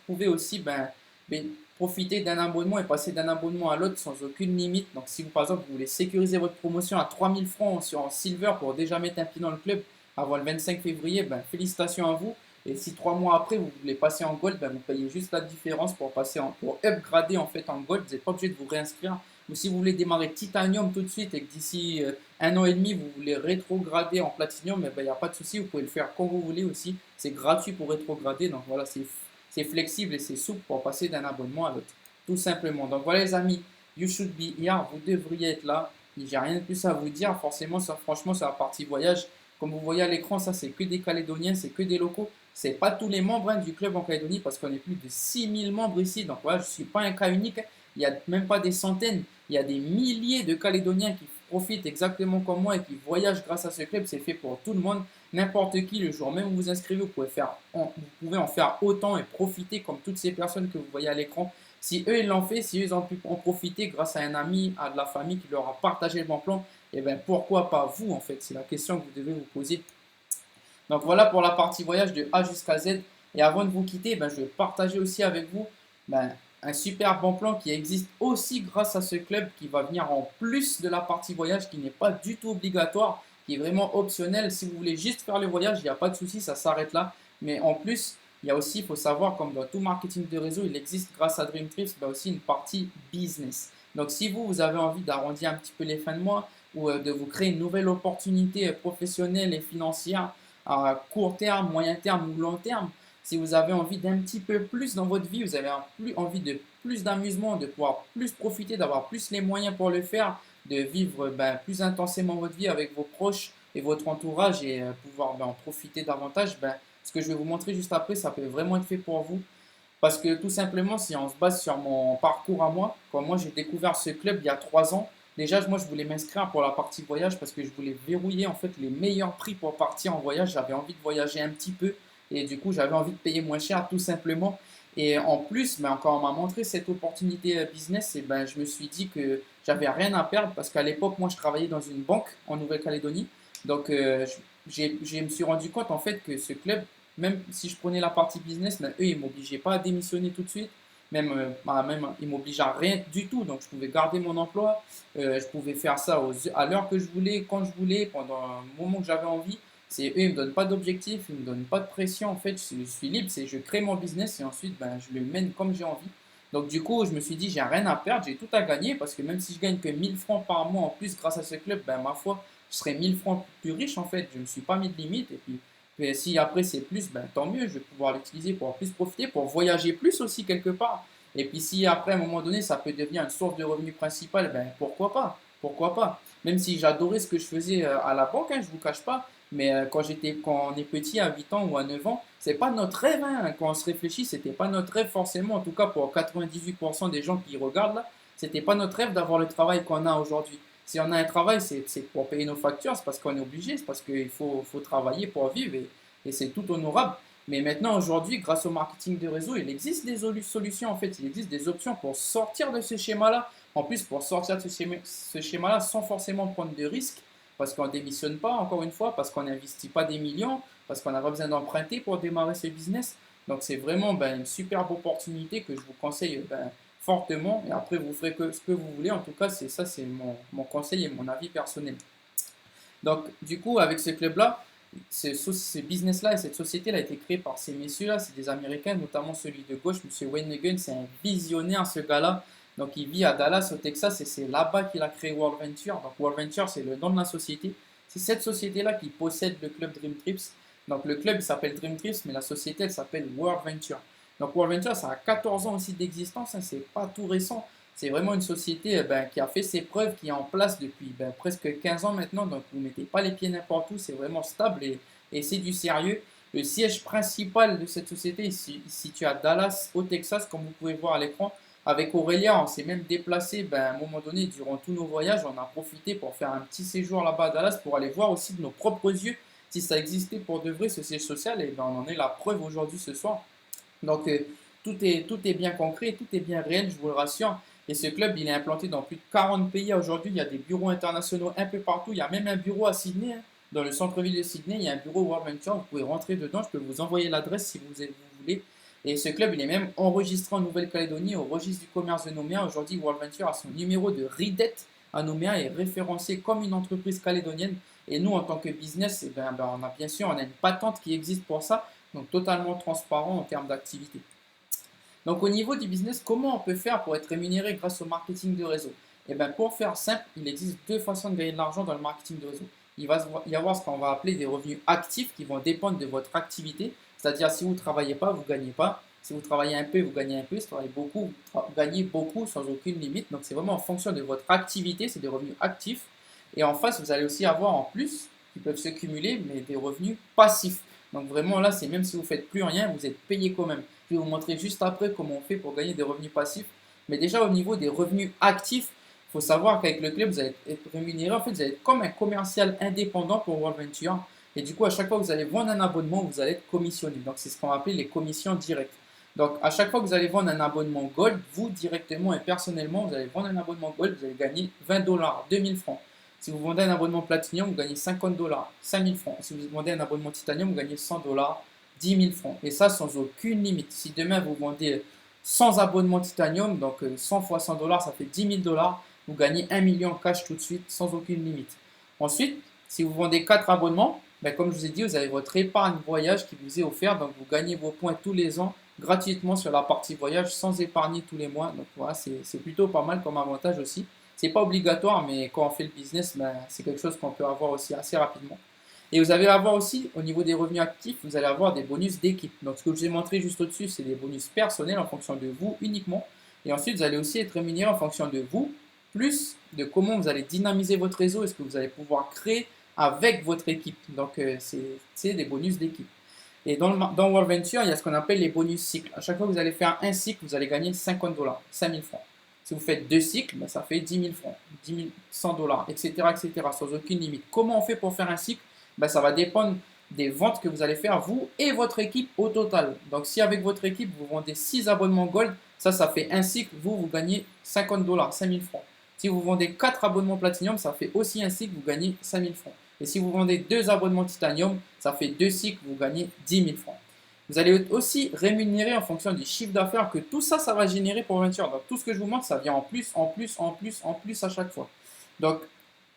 pouvez aussi profiter d'un abonnement et passer d'un abonnement à l'autre sans aucune limite. Donc si vous, par exemple, vous voulez sécuriser votre promotion à 3000 francs en Silver pour déjà mettre un pied dans le club avant le 25 février, félicitations à vous. Et si 3 mois après vous voulez passer en gold, vous payez juste la différence pour pour upgrader en fait en gold. Vous n'êtes pas obligé de vous réinscrire. Ou si vous voulez démarrer titanium tout de suite et que d'ici 1 an et demi vous voulez rétrograder en platinum, il n'y a pas de souci, vous pouvez le faire quand vous voulez aussi. C'est gratuit pour rétrograder. Donc voilà, c'est flexible et c'est souple pour passer d'un abonnement à l'autre. Tout simplement. Donc voilà les amis, you should be here. Vous devriez être là. J'ai rien de plus à vous dire. Forcément, franchement, sur la partie voyage, comme vous voyez à l'écran, ça c'est que des Calédoniens, c'est que des locaux. C'est pas tous les membres du club en Calédonie parce qu'on est plus de 6000 membres ici. Donc voilà, je ne suis pas un cas unique. Il n'y a même pas des centaines. Il y a des milliers de Calédoniens qui profitent exactement comme moi et qui voyagent grâce à ce club. C'est fait pour tout le monde. N'importe qui, le jour même où vous inscrivez, vous pouvez en faire autant et profiter comme toutes ces personnes que vous voyez à l'écran. Si eux, ils l'ont fait, si eux, ils ont pu en profiter grâce à un ami, à de la famille qui leur a partagé le bon plan, et bien pourquoi pas vous en fait? C'est la question que vous devez vous poser. Donc voilà pour la partie voyage de A jusqu'à Z. Et avant de vous quitter, je vais partager aussi avec vous un super bon plan qui existe aussi grâce à ce club qui va venir en plus de la partie voyage qui n'est pas du tout obligatoire, qui est vraiment optionnel. Si vous voulez juste faire le voyage, il n'y a pas de souci, ça s'arrête là. Mais en plus, il y a aussi, il faut savoir, comme dans tout marketing de réseau, il existe grâce à Dream Trips aussi une partie business. Donc si vous avez envie d'arrondir un petit peu les fins de mois ou de vous créer une nouvelle opportunité professionnelle et financière, à court terme, moyen terme ou long terme, si vous avez envie d'un petit peu plus dans votre vie, vous avez envie de plus d'amusement, de pouvoir plus profiter, d'avoir plus les moyens pour le faire, de vivre plus intensément votre vie avec vos proches et votre entourage et pouvoir en profiter davantage, ce que je vais vous montrer juste après, ça peut vraiment être fait pour vous. Parce que tout simplement, si on se base sur mon parcours à moi, quand moi j'ai découvert ce club il y a 3 ans, déjà moi je voulais m'inscrire pour la partie voyage parce que je voulais verrouiller en fait les meilleurs prix pour partir en voyage. J'avais envie de voyager un petit peu et du coup j'avais envie de payer moins cher tout simplement. Et en plus, quand on m'a montré cette opportunité business, et je me suis dit que j'avais rien à perdre parce qu'à l'époque, moi je travaillais dans une banque en Nouvelle-Calédonie. Donc je me suis rendu compte en fait que ce club, même si je prenais la partie business, eux, ils ne m'obligeaient pas à démissionner tout de suite. Même ils ne m'obligeaient à rien du tout. Donc, je pouvais garder mon emploi. Je pouvais faire ça à l'heure que je voulais, quand je voulais, pendant un moment que j'avais envie. Eux, ils ne me donnent pas d'objectif, ils ne me donnent pas de pression. En fait, je suis libre. Je crée mon business et ensuite, je le mène comme j'ai envie. Donc, du coup, je me suis dit, j'ai rien à perdre, j'ai tout à gagner parce que même si je gagne que 1000 francs par mois en plus grâce à ce club, ma foi, je serai 1000 francs plus riche en fait. Je ne me suis pas mis de limite. Et puis, si après c'est plus, tant mieux, je vais pouvoir l'utiliser pour plus profiter, pour voyager plus aussi quelque part. Et puis si après à un moment donné ça peut devenir une source de revenu principal, pourquoi pas? Pourquoi pas? Même si j'adorais ce que je faisais à la banque, je ne vous cache pas, mais quand on est petit à 8 ans ou à 9 ans, c'est pas notre rêve, quand on se réfléchit, c'était pas notre rêve forcément, en tout cas pour 98% des gens qui regardent là, c'était pas notre rêve d'avoir le travail qu'on a aujourd'hui. Si on a un travail, c'est pour payer nos factures, c'est parce qu'on est obligé, c'est parce qu'il faut travailler pour vivre et c'est tout honorable. Mais maintenant, aujourd'hui, grâce au marketing de réseau, il existe des solutions, en fait, il existe des options pour sortir de ce schéma-là. En plus, pour sortir de ce schéma-là sans forcément prendre de risques, parce qu'on ne démissionne pas, encore une fois, parce qu'on n'investit pas des millions, parce qu'on n'a pas besoin d'emprunter pour démarrer ce business. Donc, c'est vraiment une superbe opportunité que je vous conseille fortement. Et après, vous ferez ce que vous voulez. En tout cas, c'est mon conseil et mon avis personnel. Donc, du coup, avec ce club-là, ce business-là et cette société-là a été créée par ces messieurs-là, c'est des Américains, notamment celui de gauche, M. Wayne Nugent, c'est un visionnaire ce gars-là. Donc il vit à Dallas, au Texas, et c'est là-bas qu'il a créé World Venture. Donc World Venture, c'est le nom de la société. C'est cette société-là qui possède le club Dream Trips. Donc le club, il s'appelle Dream Trips, mais la société, elle s'appelle World Venture. Donc World Venture, ça a 14 ans aussi d'existence, hein, c'est pas tout récent. C'est vraiment une société qui a fait ses preuves, qui est en place depuis presque 15 ans maintenant. Donc vous ne mettez pas les pieds n'importe où, c'est vraiment stable et c'est du sérieux. Le siège principal de cette société est situé à Dallas, au Texas, comme vous pouvez voir à l'écran. Avec Aurélia, on s'est même déplacé à un moment donné, durant tous nos voyages, on a profité pour faire un petit séjour là-bas à Dallas pour aller voir aussi de nos propres yeux si ça existait pour de vrai ce siège social. Et on en est la preuve aujourd'hui ce soir. Donc tout est bien concret, tout est bien réel, je vous le rassure. Et ce club, il est implanté dans plus de 40 pays aujourd'hui. Il y a des bureaux internationaux un peu partout. Il y a même un bureau à Sydney, hein. Dans le centre-ville de Sydney, il y a un bureau World Venture. Vous pouvez rentrer dedans. Je peux vous envoyer l'adresse si vous voulez. Et ce club, il est même enregistré en Nouvelle-Calédonie au registre du commerce de Nouméa. Aujourd'hui, World Venture a son numéro de RIDET à Nouméa et est référencé comme une entreprise calédonienne. Et nous, en tant que business, on a bien sûr on a une patente qui existe pour ça. Donc totalement transparent en termes d'activité. Donc au niveau du business, comment on peut faire pour être rémunéré grâce au marketing de réseau? Et bien pour faire simple, il existe deux façons de gagner de l'argent dans le marketing de réseau. Il va y avoir ce qu'on va appeler des revenus actifs qui vont dépendre de votre activité. C'est-à-dire si vous ne travaillez pas, vous ne gagnez pas. Si vous travaillez un peu, vous gagnez un peu. Si vous travaillez beaucoup, vous gagnez beaucoup sans aucune limite. Donc c'est vraiment en fonction de votre activité, c'est des revenus actifs. Et en face, vous allez aussi avoir en plus, qui peuvent se cumuler, mais des revenus passifs. Donc vraiment là, c'est même si vous ne faites plus rien, vous êtes payé quand même. Je vais vous montrer juste après comment on fait pour gagner des revenus passifs. Mais déjà au niveau des revenus actifs, il faut savoir qu'avec le club, vous allez être rémunéré. En fait, vous allez être comme un commercial indépendant pour World Venture. Et du coup, à chaque fois que vous allez vendre un abonnement, vous allez être commissionné. Donc, c'est ce qu'on appelle les commissions directes. Donc, à chaque fois que vous allez vendre un abonnement Gold, vous directement et personnellement, vous allez vendre un abonnement Gold, vous allez gagner 20 dollars, 2000 francs. Si vous vendez un abonnement Platinum, vous gagnez 50 dollars, 5000 francs. Si vous vendez un abonnement Titanium, vous gagnez 100 dollars, 10 000 francs. Et ça, sans aucune limite. Si demain, vous vendez 100 abonnements Titanium, donc 100 fois 100 dollars, ça fait 10 000 dollars. Vous gagnez 1 million cash tout de suite, sans aucune limite. Ensuite, si vous vendez 4 abonnements, comme je vous ai dit, vous avez votre épargne voyage qui vous est offerte. Donc, vous gagnez vos points tous les ans gratuitement sur la partie voyage sans épargner tous les mois. Donc, voilà, c'est plutôt pas mal comme avantage aussi. C'est pas obligatoire, mais quand on fait le business, c'est quelque chose qu'on peut avoir aussi assez rapidement. Et vous allez avoir aussi, au niveau des revenus actifs, vous allez avoir des bonus d'équipe. Donc, ce que je vous ai montré juste au-dessus, c'est des bonus personnels en fonction de vous uniquement. Et ensuite, vous allez aussi être rémunéré en fonction de vous, plus de comment vous allez dynamiser votre réseau et ce que vous allez pouvoir créer avec votre équipe. Donc, c'est des bonus d'équipe. Et dans World Venture, il y a ce qu'on appelle les bonus cycles. À chaque fois que vous allez faire un cycle, vous allez gagner 50 dollars, 5000 francs. Si vous faites 2 cycles, ça fait 10 000 francs, 10 000, 100 dollars, etc., sans aucune limite. Comment on fait pour faire un cycle? Ça va dépendre des ventes que vous allez faire, vous et votre équipe au total. Donc, si avec votre équipe, vous vendez 6 abonnements Gold, ça fait un cycle, vous gagnez 50 dollars, 5000 francs. Si vous vendez 4 abonnements Platinum, ça fait aussi un cycle, vous gagnez 5000 francs. Et si vous vendez 2 abonnements Titanium, ça fait 2 cycles, vous gagnez 10 000 francs. Vous allez être aussi rémunéré en fonction du chiffre d'affaires que tout ça, ça va générer pour Venture. Donc tout ce que je vous montre, ça vient en plus, en plus, en plus, en plus à chaque fois. Donc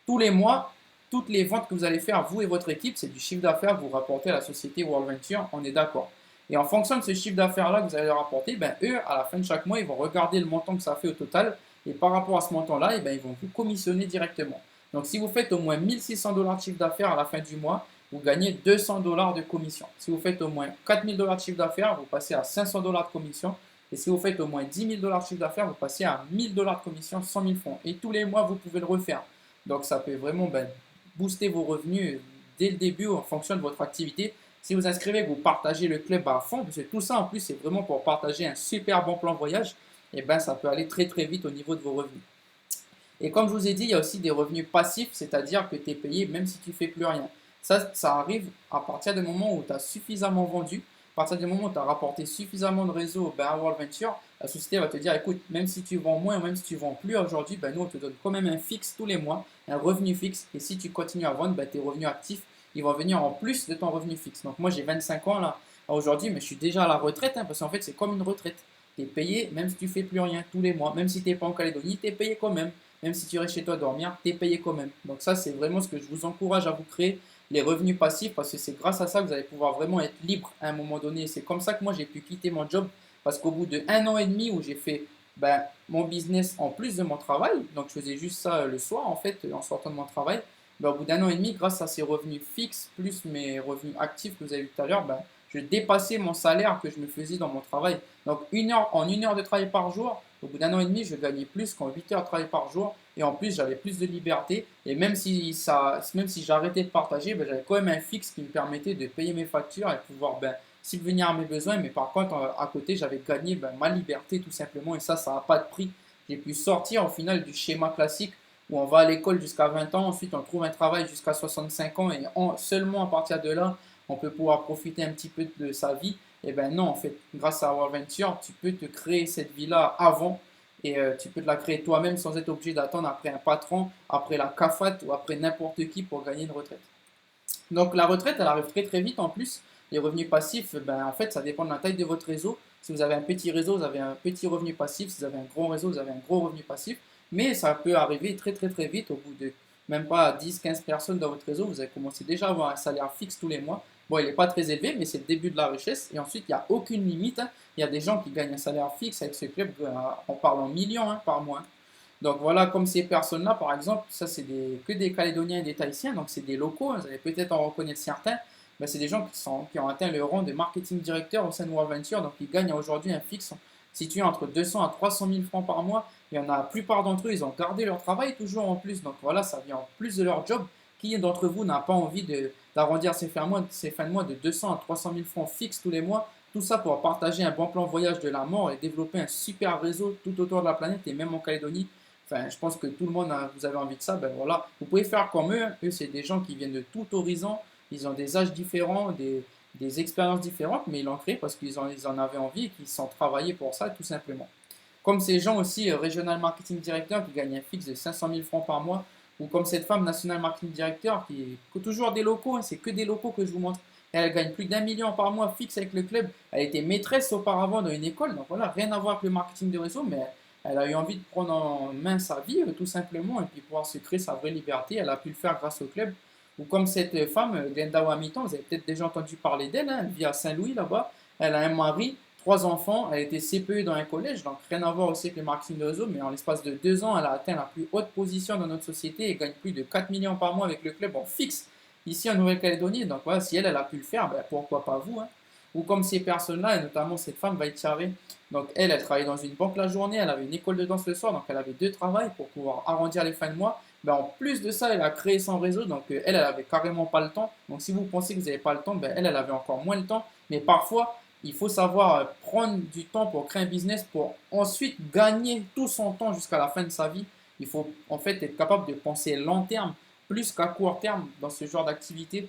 tous les mois, toutes les ventes que vous allez faire, vous et votre équipe, c'est du chiffre d'affaires que vous rapportez à la société World Venture, on est d'accord. Et en fonction de ce chiffre d'affaires-là que vous allez rapporter, eux, à la fin de chaque mois, ils vont regarder le montant que ça fait au total. Et par rapport à ce montant-là, ils vont vous commissionner directement. Donc si vous faites au moins 1600 dollars de chiffre d'affaires à la fin du mois, vous gagnez 200 dollars de commission. Si vous faites au moins 4000 dollars de chiffre d'affaires, vous passez à 500 dollars de commission. Et si vous faites au moins 10 000 dollars de chiffre d'affaires, vous passez à 1000 dollars de commission, 100 000 francs. Et tous les mois, vous pouvez le refaire. Donc ça peut vraiment booster vos revenus dès le début en fonction de votre activité. Si vous inscrivez, vous partagez le club à fond, parce que tout ça en plus, c'est vraiment pour partager un super bon plan voyage. Et ça peut aller très très vite au niveau de vos revenus. Et comme je vous ai dit, il y a aussi des revenus passifs, c'est-à-dire que tu es payé même si tu ne fais plus rien. Ça arrive à partir du moment où tu as suffisamment vendu, à partir du moment où tu as rapporté suffisamment de réseau à World Venture, la société va te dire, écoute, même si tu vends moins ou même si tu vends plus aujourd'hui, nous on te donne quand même un fixe tous les mois, un revenu fixe. Et si tu continues à vendre, tes revenus actifs, ils vont venir en plus de ton revenu fixe. Donc moi j'ai 25 ans là aujourd'hui, mais je suis déjà à la retraite, parce qu'en fait c'est comme une retraite. Tu es payé même si tu fais plus rien tous les mois. Même si tu n'es pas en Calédonie, tu es payé quand même. Même si tu restes chez toi dormir, tu es payé quand même. Donc ça, c'est vraiment ce que je vous encourage à vous créer, les revenus passifs, parce que c'est grâce à ça que vous allez pouvoir vraiment être libre à un moment donné. C'est comme ça que moi, j'ai pu quitter mon job, parce qu'au bout de 1 an et demi où j'ai fait mon business en plus de mon travail, donc je faisais juste ça le soir en fait, en sortant de mon travail, au bout d'1 an et demi, grâce à ces revenus fixes, plus mes revenus actifs que vous avez vu tout à l'heure, je dépassais mon salaire que je me faisais dans mon travail. Donc en 1 heure de travail par jour, au bout d'1 an et demi, je gagnais plus qu'en 8 heures de travail par jour. Et en plus, j'avais plus de liberté. Et même si j'arrêtais de partager, j'avais quand même un fixe qui me permettait de payer mes factures et pouvoir subvenir à mes besoins. Mais par contre, à côté, j'avais gagné ma liberté tout simplement. Et ça n'a pas de prix. J'ai pu sortir au final du schéma classique où on va à l'école jusqu'à 20 ans, ensuite on trouve un travail jusqu'à 65 ans et seulement à partir de là, on peut pouvoir profiter un petit peu de sa vie. Et ben non, en fait, grâce à World Venture, tu peux te créer cette vie-là avant et tu peux te la créer toi-même sans être obligé d'attendre après un patron, après la CAFAT ou après n'importe qui pour gagner une retraite. Donc la retraite, elle arrive très très vite en plus. Les revenus passifs, en fait, ça dépend de la taille de votre réseau. Si vous avez un petit réseau, vous avez un petit revenu passif. Si vous avez un gros réseau, vous avez un gros revenu passif. Mais ça peut arriver très très très vite. Au bout de même pas 10-15 personnes dans votre réseau, vous allez commencer déjà à avoir un salaire fixe tous les mois. Bon, il n'est pas très élevé, mais c'est le début de la richesse. Et ensuite, il n'y a aucune limite, hein. Il y a des gens qui gagnent un salaire fixe avec ce club, on parle en millions par mois, hein. Donc voilà, comme ces personnes-là, par exemple, ça c'est que des Calédoniens et des Tahitiens, donc c'est des locaux, hein, vous allez peut-être en reconnaître certains, c'est des gens qui ont atteint le rang de marketing directeur au sein de World Venture, donc ils gagnent aujourd'hui un fixe situé entre 200 à 300 000 francs par mois. Il y en a la plupart d'entre eux, ils ont gardé leur travail toujours en plus, donc voilà, ça vient en plus de leur job. Qui d'entre vous n'a pas envie d'arrondir ses fins de mois de 200 à 300 000 francs fixes tous les mois? Tout ça pour partager un bon plan voyage de la mort et développer un super réseau tout autour de la planète et même en Calédonie. Enfin, je pense que tout le monde, vous avez envie de ça. Ben voilà, vous pouvez faire comme eux. Eux, c'est des gens qui viennent de tout horizon. Ils ont des âges différents, des expériences différentes, mais ils l'ont créé parce ils en avaient envie et qu'ils sont travaillés pour ça, tout simplement. Comme ces gens aussi, Regional Marketing Director, qui gagnent un fixe de 500 000 francs par mois, ou comme cette femme National Marketing Director, qui est toujours des locaux, hein, c'est que des locaux que je vous montre. Elle gagne plus d'1 million par mois fixe avec le club. Elle était maîtresse auparavant dans une école, donc voilà, rien à voir avec le marketing de réseau, mais elle a eu envie de prendre en main sa vie, tout simplement, et puis pouvoir se créer sa vraie liberté. Elle a pu le faire grâce au club. Ou comme cette femme, Glenda Wamiton, vous avez peut-être déjà entendu parler d'elle, hein, elle vit à Saint-Louis là-bas. Elle a un mari, 3 enfants, elle était CPE dans un collège, donc rien à voir aussi avec le marketing de réseau, mais en l'espace de 2 ans, elle a atteint la plus haute position dans notre société et gagne plus de 4 millions par mois avec le club en fixe ici en Nouvelle-Calédonie. Donc voilà, si elle a pu le faire, pourquoi pas vous, hein. Ou comme ces personnes-là, et notamment cette femme, Vaïtiaré. Donc elle travaillait dans une banque la journée, elle avait une école de danse le soir, donc elle avait 2 travails pour pouvoir arrondir les fins de mois. En plus de ça, elle a créé son réseau, donc elle avait carrément pas le temps. Donc si vous pensez que vous n'avez pas le temps, elle avait encore moins le temps. Mais parfois, il faut savoir prendre du temps pour créer un business pour ensuite gagner tout son temps jusqu'à la fin de sa vie. Il faut en fait être capable de penser long terme plus qu'à court terme dans ce genre d'activité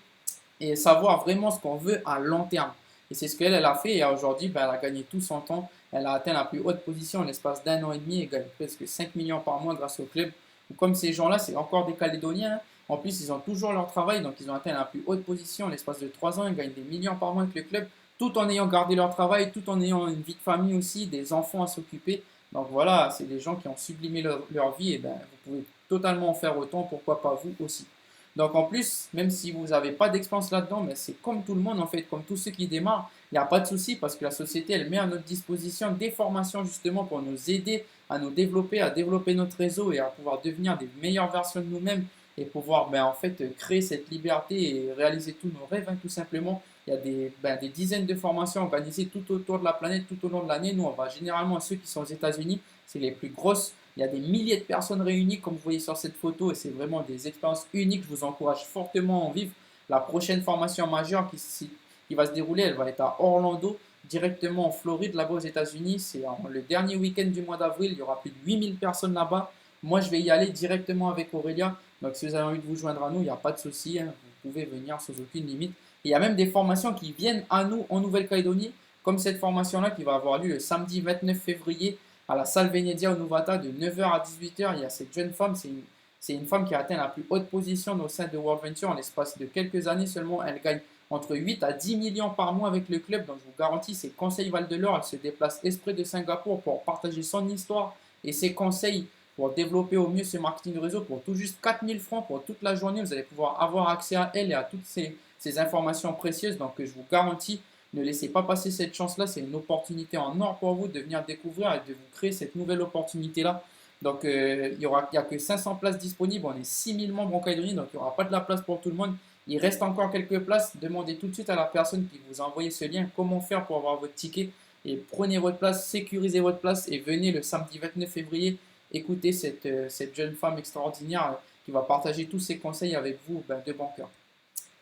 et savoir vraiment ce qu'on veut à long terme. Et c'est ce qu'elle a fait et aujourd'hui, elle a gagné tout son temps. Elle a atteint la plus haute position en l'espace d'1 an et demi et gagne presque 5 millions par mois grâce au club. Comme ces gens-là, c'est encore des Calédoniens, hein. En plus, ils ont toujours leur travail, donc ils ont atteint la plus haute position en l'espace de 3 ans. Ils gagnent des millions par mois avec le club, tout en ayant gardé leur travail, tout en ayant une vie de famille aussi, des enfants à s'occuper. Donc voilà, c'est des gens qui ont sublimé leur vie et vous pouvez totalement en faire autant, pourquoi pas vous aussi. Donc en plus, même si vous n'avez pas d'expérience là-dedans, mais c'est comme tout le monde en fait, comme tous ceux qui démarrent, il n'y a pas de souci parce que la société, elle met à notre disposition des formations justement pour nous aider à nous développer, à développer notre réseau et à pouvoir devenir des meilleures versions de nous-mêmes et pouvoir en fait créer cette liberté et réaliser tous nos rêves, hein, tout simplement. Il y a des dizaines de formations organisées tout autour de la planète, tout au long de l'année. Nous, on va généralement à ceux qui sont aux États-Unis, c'est les plus grosses. Il y a des milliers de personnes réunies, comme vous voyez sur cette photo, et c'est vraiment des expériences uniques. Je vous encourage fortement à en vivre. La prochaine formation majeure qui va se dérouler, elle va être à Orlando, directement en Floride, là-bas aux États-Unis. C'est le dernier week-end du mois d'avril. Il y aura plus de 8000 personnes là-bas. Moi, je vais y aller directement avec Aurélia. Donc, si vous avez envie de vous joindre à nous, il n'y a pas de souci, hein. Vous pouvez venir sans aucune limite. Et il y a même des formations qui viennent à nous en Nouvelle-Calédonie, comme cette formation-là qui va avoir lieu le samedi 29 février à la salle Venedia au Novata de 9h à 18h. Il y a cette jeune femme, c'est une femme qui a atteint la plus haute position au sein de World Venture en l'espace de quelques années seulement. Elle gagne entre 8 à 10 millions par mois avec le club. Donc je vous garantis, c'est Conseil Val de l'Or. Elle se déplace exprès de Singapour pour partager son histoire et ses conseils pour développer au mieux ce marketing de réseau pour tout juste 4000 francs pour toute la journée. Vous allez pouvoir avoir accès à elle et à toutes ces informations précieuses. Donc je vous garantis, ne laissez pas passer cette chance-là. C'est une opportunité en or pour vous de venir découvrir et de vous créer cette nouvelle opportunité-là. Donc il n'y a que 500 places disponibles. On est 6000 membres en Calédonie, donc il n'y aura pas de la place pour tout le monde. Il reste encore quelques places. Demandez tout de suite à la personne qui vous a envoyé ce lien comment faire pour avoir votre ticket. Et prenez votre place, sécurisez votre place et venez le samedi 29 février écouter cette jeune femme extraordinaire qui va partager tous ses conseils avec vous de bon cœur.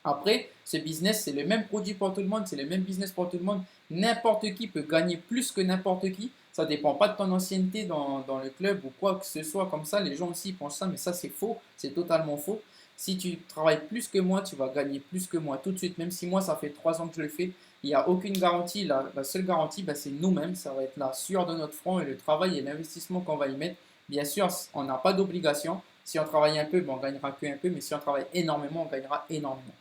Après, ce business, c'est le même produit pour tout le monde, c'est le même business pour tout le monde. N'importe qui peut gagner plus que n'importe qui. Ça ne dépend pas de ton ancienneté dans le club ou quoi que ce soit comme ça. Les gens aussi pensent ça, mais ça c'est faux, c'est totalement faux. Si tu travailles plus que moi, tu vas gagner plus que moi tout de suite. Même si moi, ça fait 3 ans que je le fais, il n'y a aucune garantie. La seule garantie, c'est nous-mêmes. Ça va être la sueur de notre front et le travail et l'investissement qu'on va y mettre. Bien sûr, on n'a pas d'obligation. Si on travaille un peu, on gagnera que un peu. Mais si on travaille énormément, on gagnera énormément.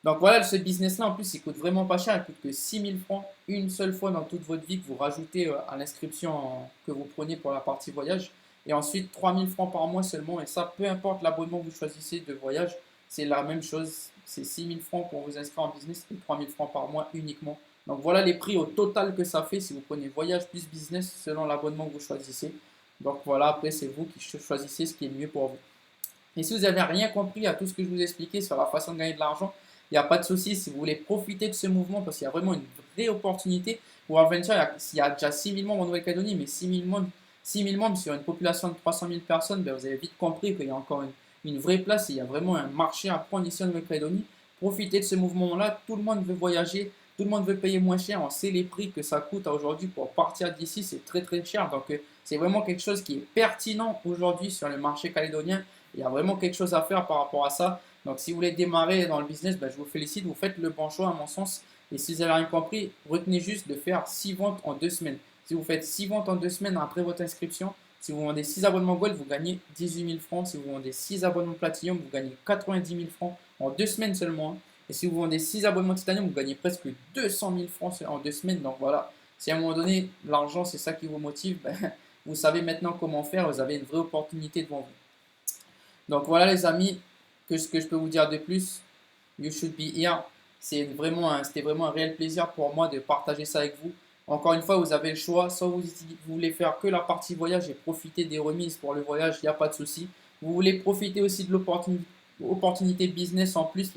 Donc voilà, ce business-là, en plus, il coûte vraiment pas cher. Il coûte que 6000 francs une seule fois dans toute votre vie que vous rajoutez à l'inscription que vous prenez pour la partie voyage. Et ensuite, 3000 francs par mois seulement. Et ça, peu importe l'abonnement que vous choisissez de voyage, c'est la même chose. C'est 6000 francs pour vous inscrire en business et 3000 francs par mois uniquement. Donc voilà les prix au total que ça fait si vous prenez voyage plus business selon l'abonnement que vous choisissez. Donc voilà, après, c'est vous qui choisissez ce qui est le mieux pour vous. Et si vous n'avez rien compris à tout ce que je vous ai expliqué sur la façon de gagner de l'argent, il n'y a pas de souci. Si vous voulez profiter de ce mouvement, parce qu'il y a vraiment une vraie opportunité, World Venture, il y a déjà 6000 membres en Nouvelle-Calédonie, mais 6000 membres sur une population de 300 000 personnes, vous avez vite compris qu'il y a encore une vraie place et il y a vraiment un marché à prendre ici en Nouvelle-Calédonie. Profitez de ce mouvement-là. Tout le monde veut voyager, tout le monde veut payer moins cher. On sait les prix que ça coûte aujourd'hui pour partir d'ici, c'est très très cher. Donc c'est vraiment quelque chose qui est pertinent aujourd'hui sur le marché calédonien. Il y a vraiment quelque chose à faire par rapport à ça. Donc, si vous voulez démarrer dans le business, je vous félicite. Vous faites le bon choix, à mon sens. Et si vous n'avez rien compris, retenez juste de faire 6 ventes en 2 semaines. Si vous faites 6 ventes en 2 semaines après votre inscription, si vous vendez 6 abonnements Gold, vous gagnez 18 000 francs. Si vous vendez 6 abonnements Platinum, vous gagnez 90 000 francs en 2 semaines seulement. Et si vous vendez 6 abonnements Titanium, vous gagnez presque 200 000 francs en 2 semaines. Donc voilà, si à un moment donné, l'argent, c'est ça qui vous motive, vous savez maintenant comment faire. Vous avez une vraie opportunité devant vous. Donc voilà les amis, ce que je peux vous dire de plus, you should be here. C'était vraiment un réel plaisir pour moi de partager ça avec vous. Encore une fois, vous avez le choix. Soit vous voulez faire que la partie voyage et profiter des remises pour le voyage, il n'y a pas de souci. Vous voulez profiter aussi de l'opportunité business en plus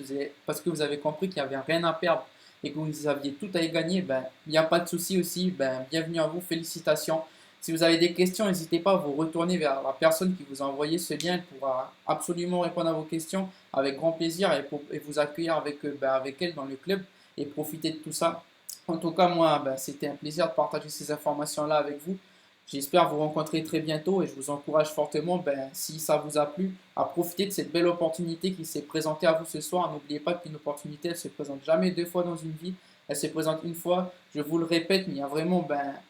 parce que vous avez compris qu'il n'y avait rien à perdre et que vous aviez tout à y gagner, il n'y a pas de souci aussi. Bienvenue à vous, félicitations. Si vous avez des questions, n'hésitez pas à vous retourner vers la personne qui vous a envoyé ce lien. Elle pourra absolument répondre à vos questions avec grand plaisir et vous accueillir avec elle dans le club et profiter de tout ça. En tout cas, moi, c'était un plaisir de partager ces informations-là avec vous. J'espère vous rencontrer très bientôt et je vous encourage fortement, si ça vous a plu, à profiter de cette belle opportunité qui s'est présentée à vous ce soir. N'oubliez pas qu'une opportunité, elle ne se présente jamais 2 fois dans une vie. Elle se présente une fois, je vous le répète, mais il y a vraiment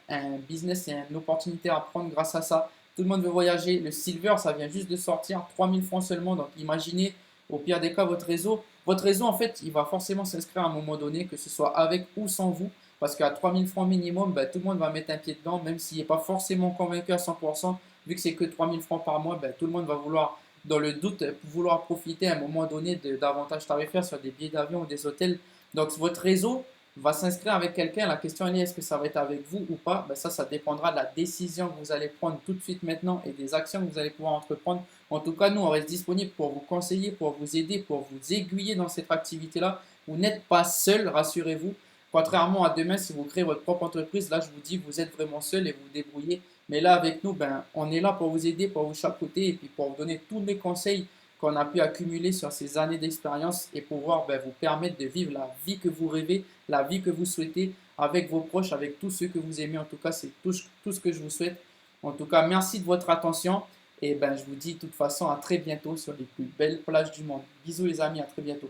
un business et une opportunité à prendre grâce à ça. Tout le monde veut voyager. Le Silver, ça vient juste de sortir, 3000 francs seulement. Donc imaginez, au pire des cas, votre réseau. Votre réseau, en fait, il va forcément s'inscrire à un moment donné, que ce soit avec ou sans vous. Parce qu'à 3000 francs minimum, tout le monde va mettre un pied dedans, même s'il n'est pas forcément convaincu à 100%. Vu que c'est que 3000 francs par mois, tout le monde va vouloir, dans le doute, vouloir profiter à un moment donné d'avantages tarifaires sur des billets d'avion ou des hôtels. Donc votre réseau va s'inscrire avec quelqu'un. La question est-ce que ça va être avec vous ou pas? Ça dépendra de la décision que vous allez prendre tout de suite maintenant et des actions que vous allez pouvoir entreprendre. En tout cas, nous, on reste disponible pour vous conseiller, pour vous aider, pour vous aiguiller dans cette activité-là. Vous n'êtes pas seul, rassurez-vous. Contrairement à demain, si vous créez votre propre entreprise, là, je vous dis, vous êtes vraiment seul et vous vous débrouillez. Mais là, avec nous, on est là pour vous aider, pour vous chapeauter et puis pour vous donner tous les conseils qu'on a pu accumuler sur ces années d'expérience et pouvoir vous permettre de vivre la vie que vous rêvez, la vie que vous souhaitez avec vos proches, avec tous ceux que vous aimez. En tout cas, c'est tout ce que je vous souhaite. En tout cas, merci de votre attention et je vous dis de toute façon à très bientôt sur les plus belles plages du monde. Bisous les amis, à très bientôt.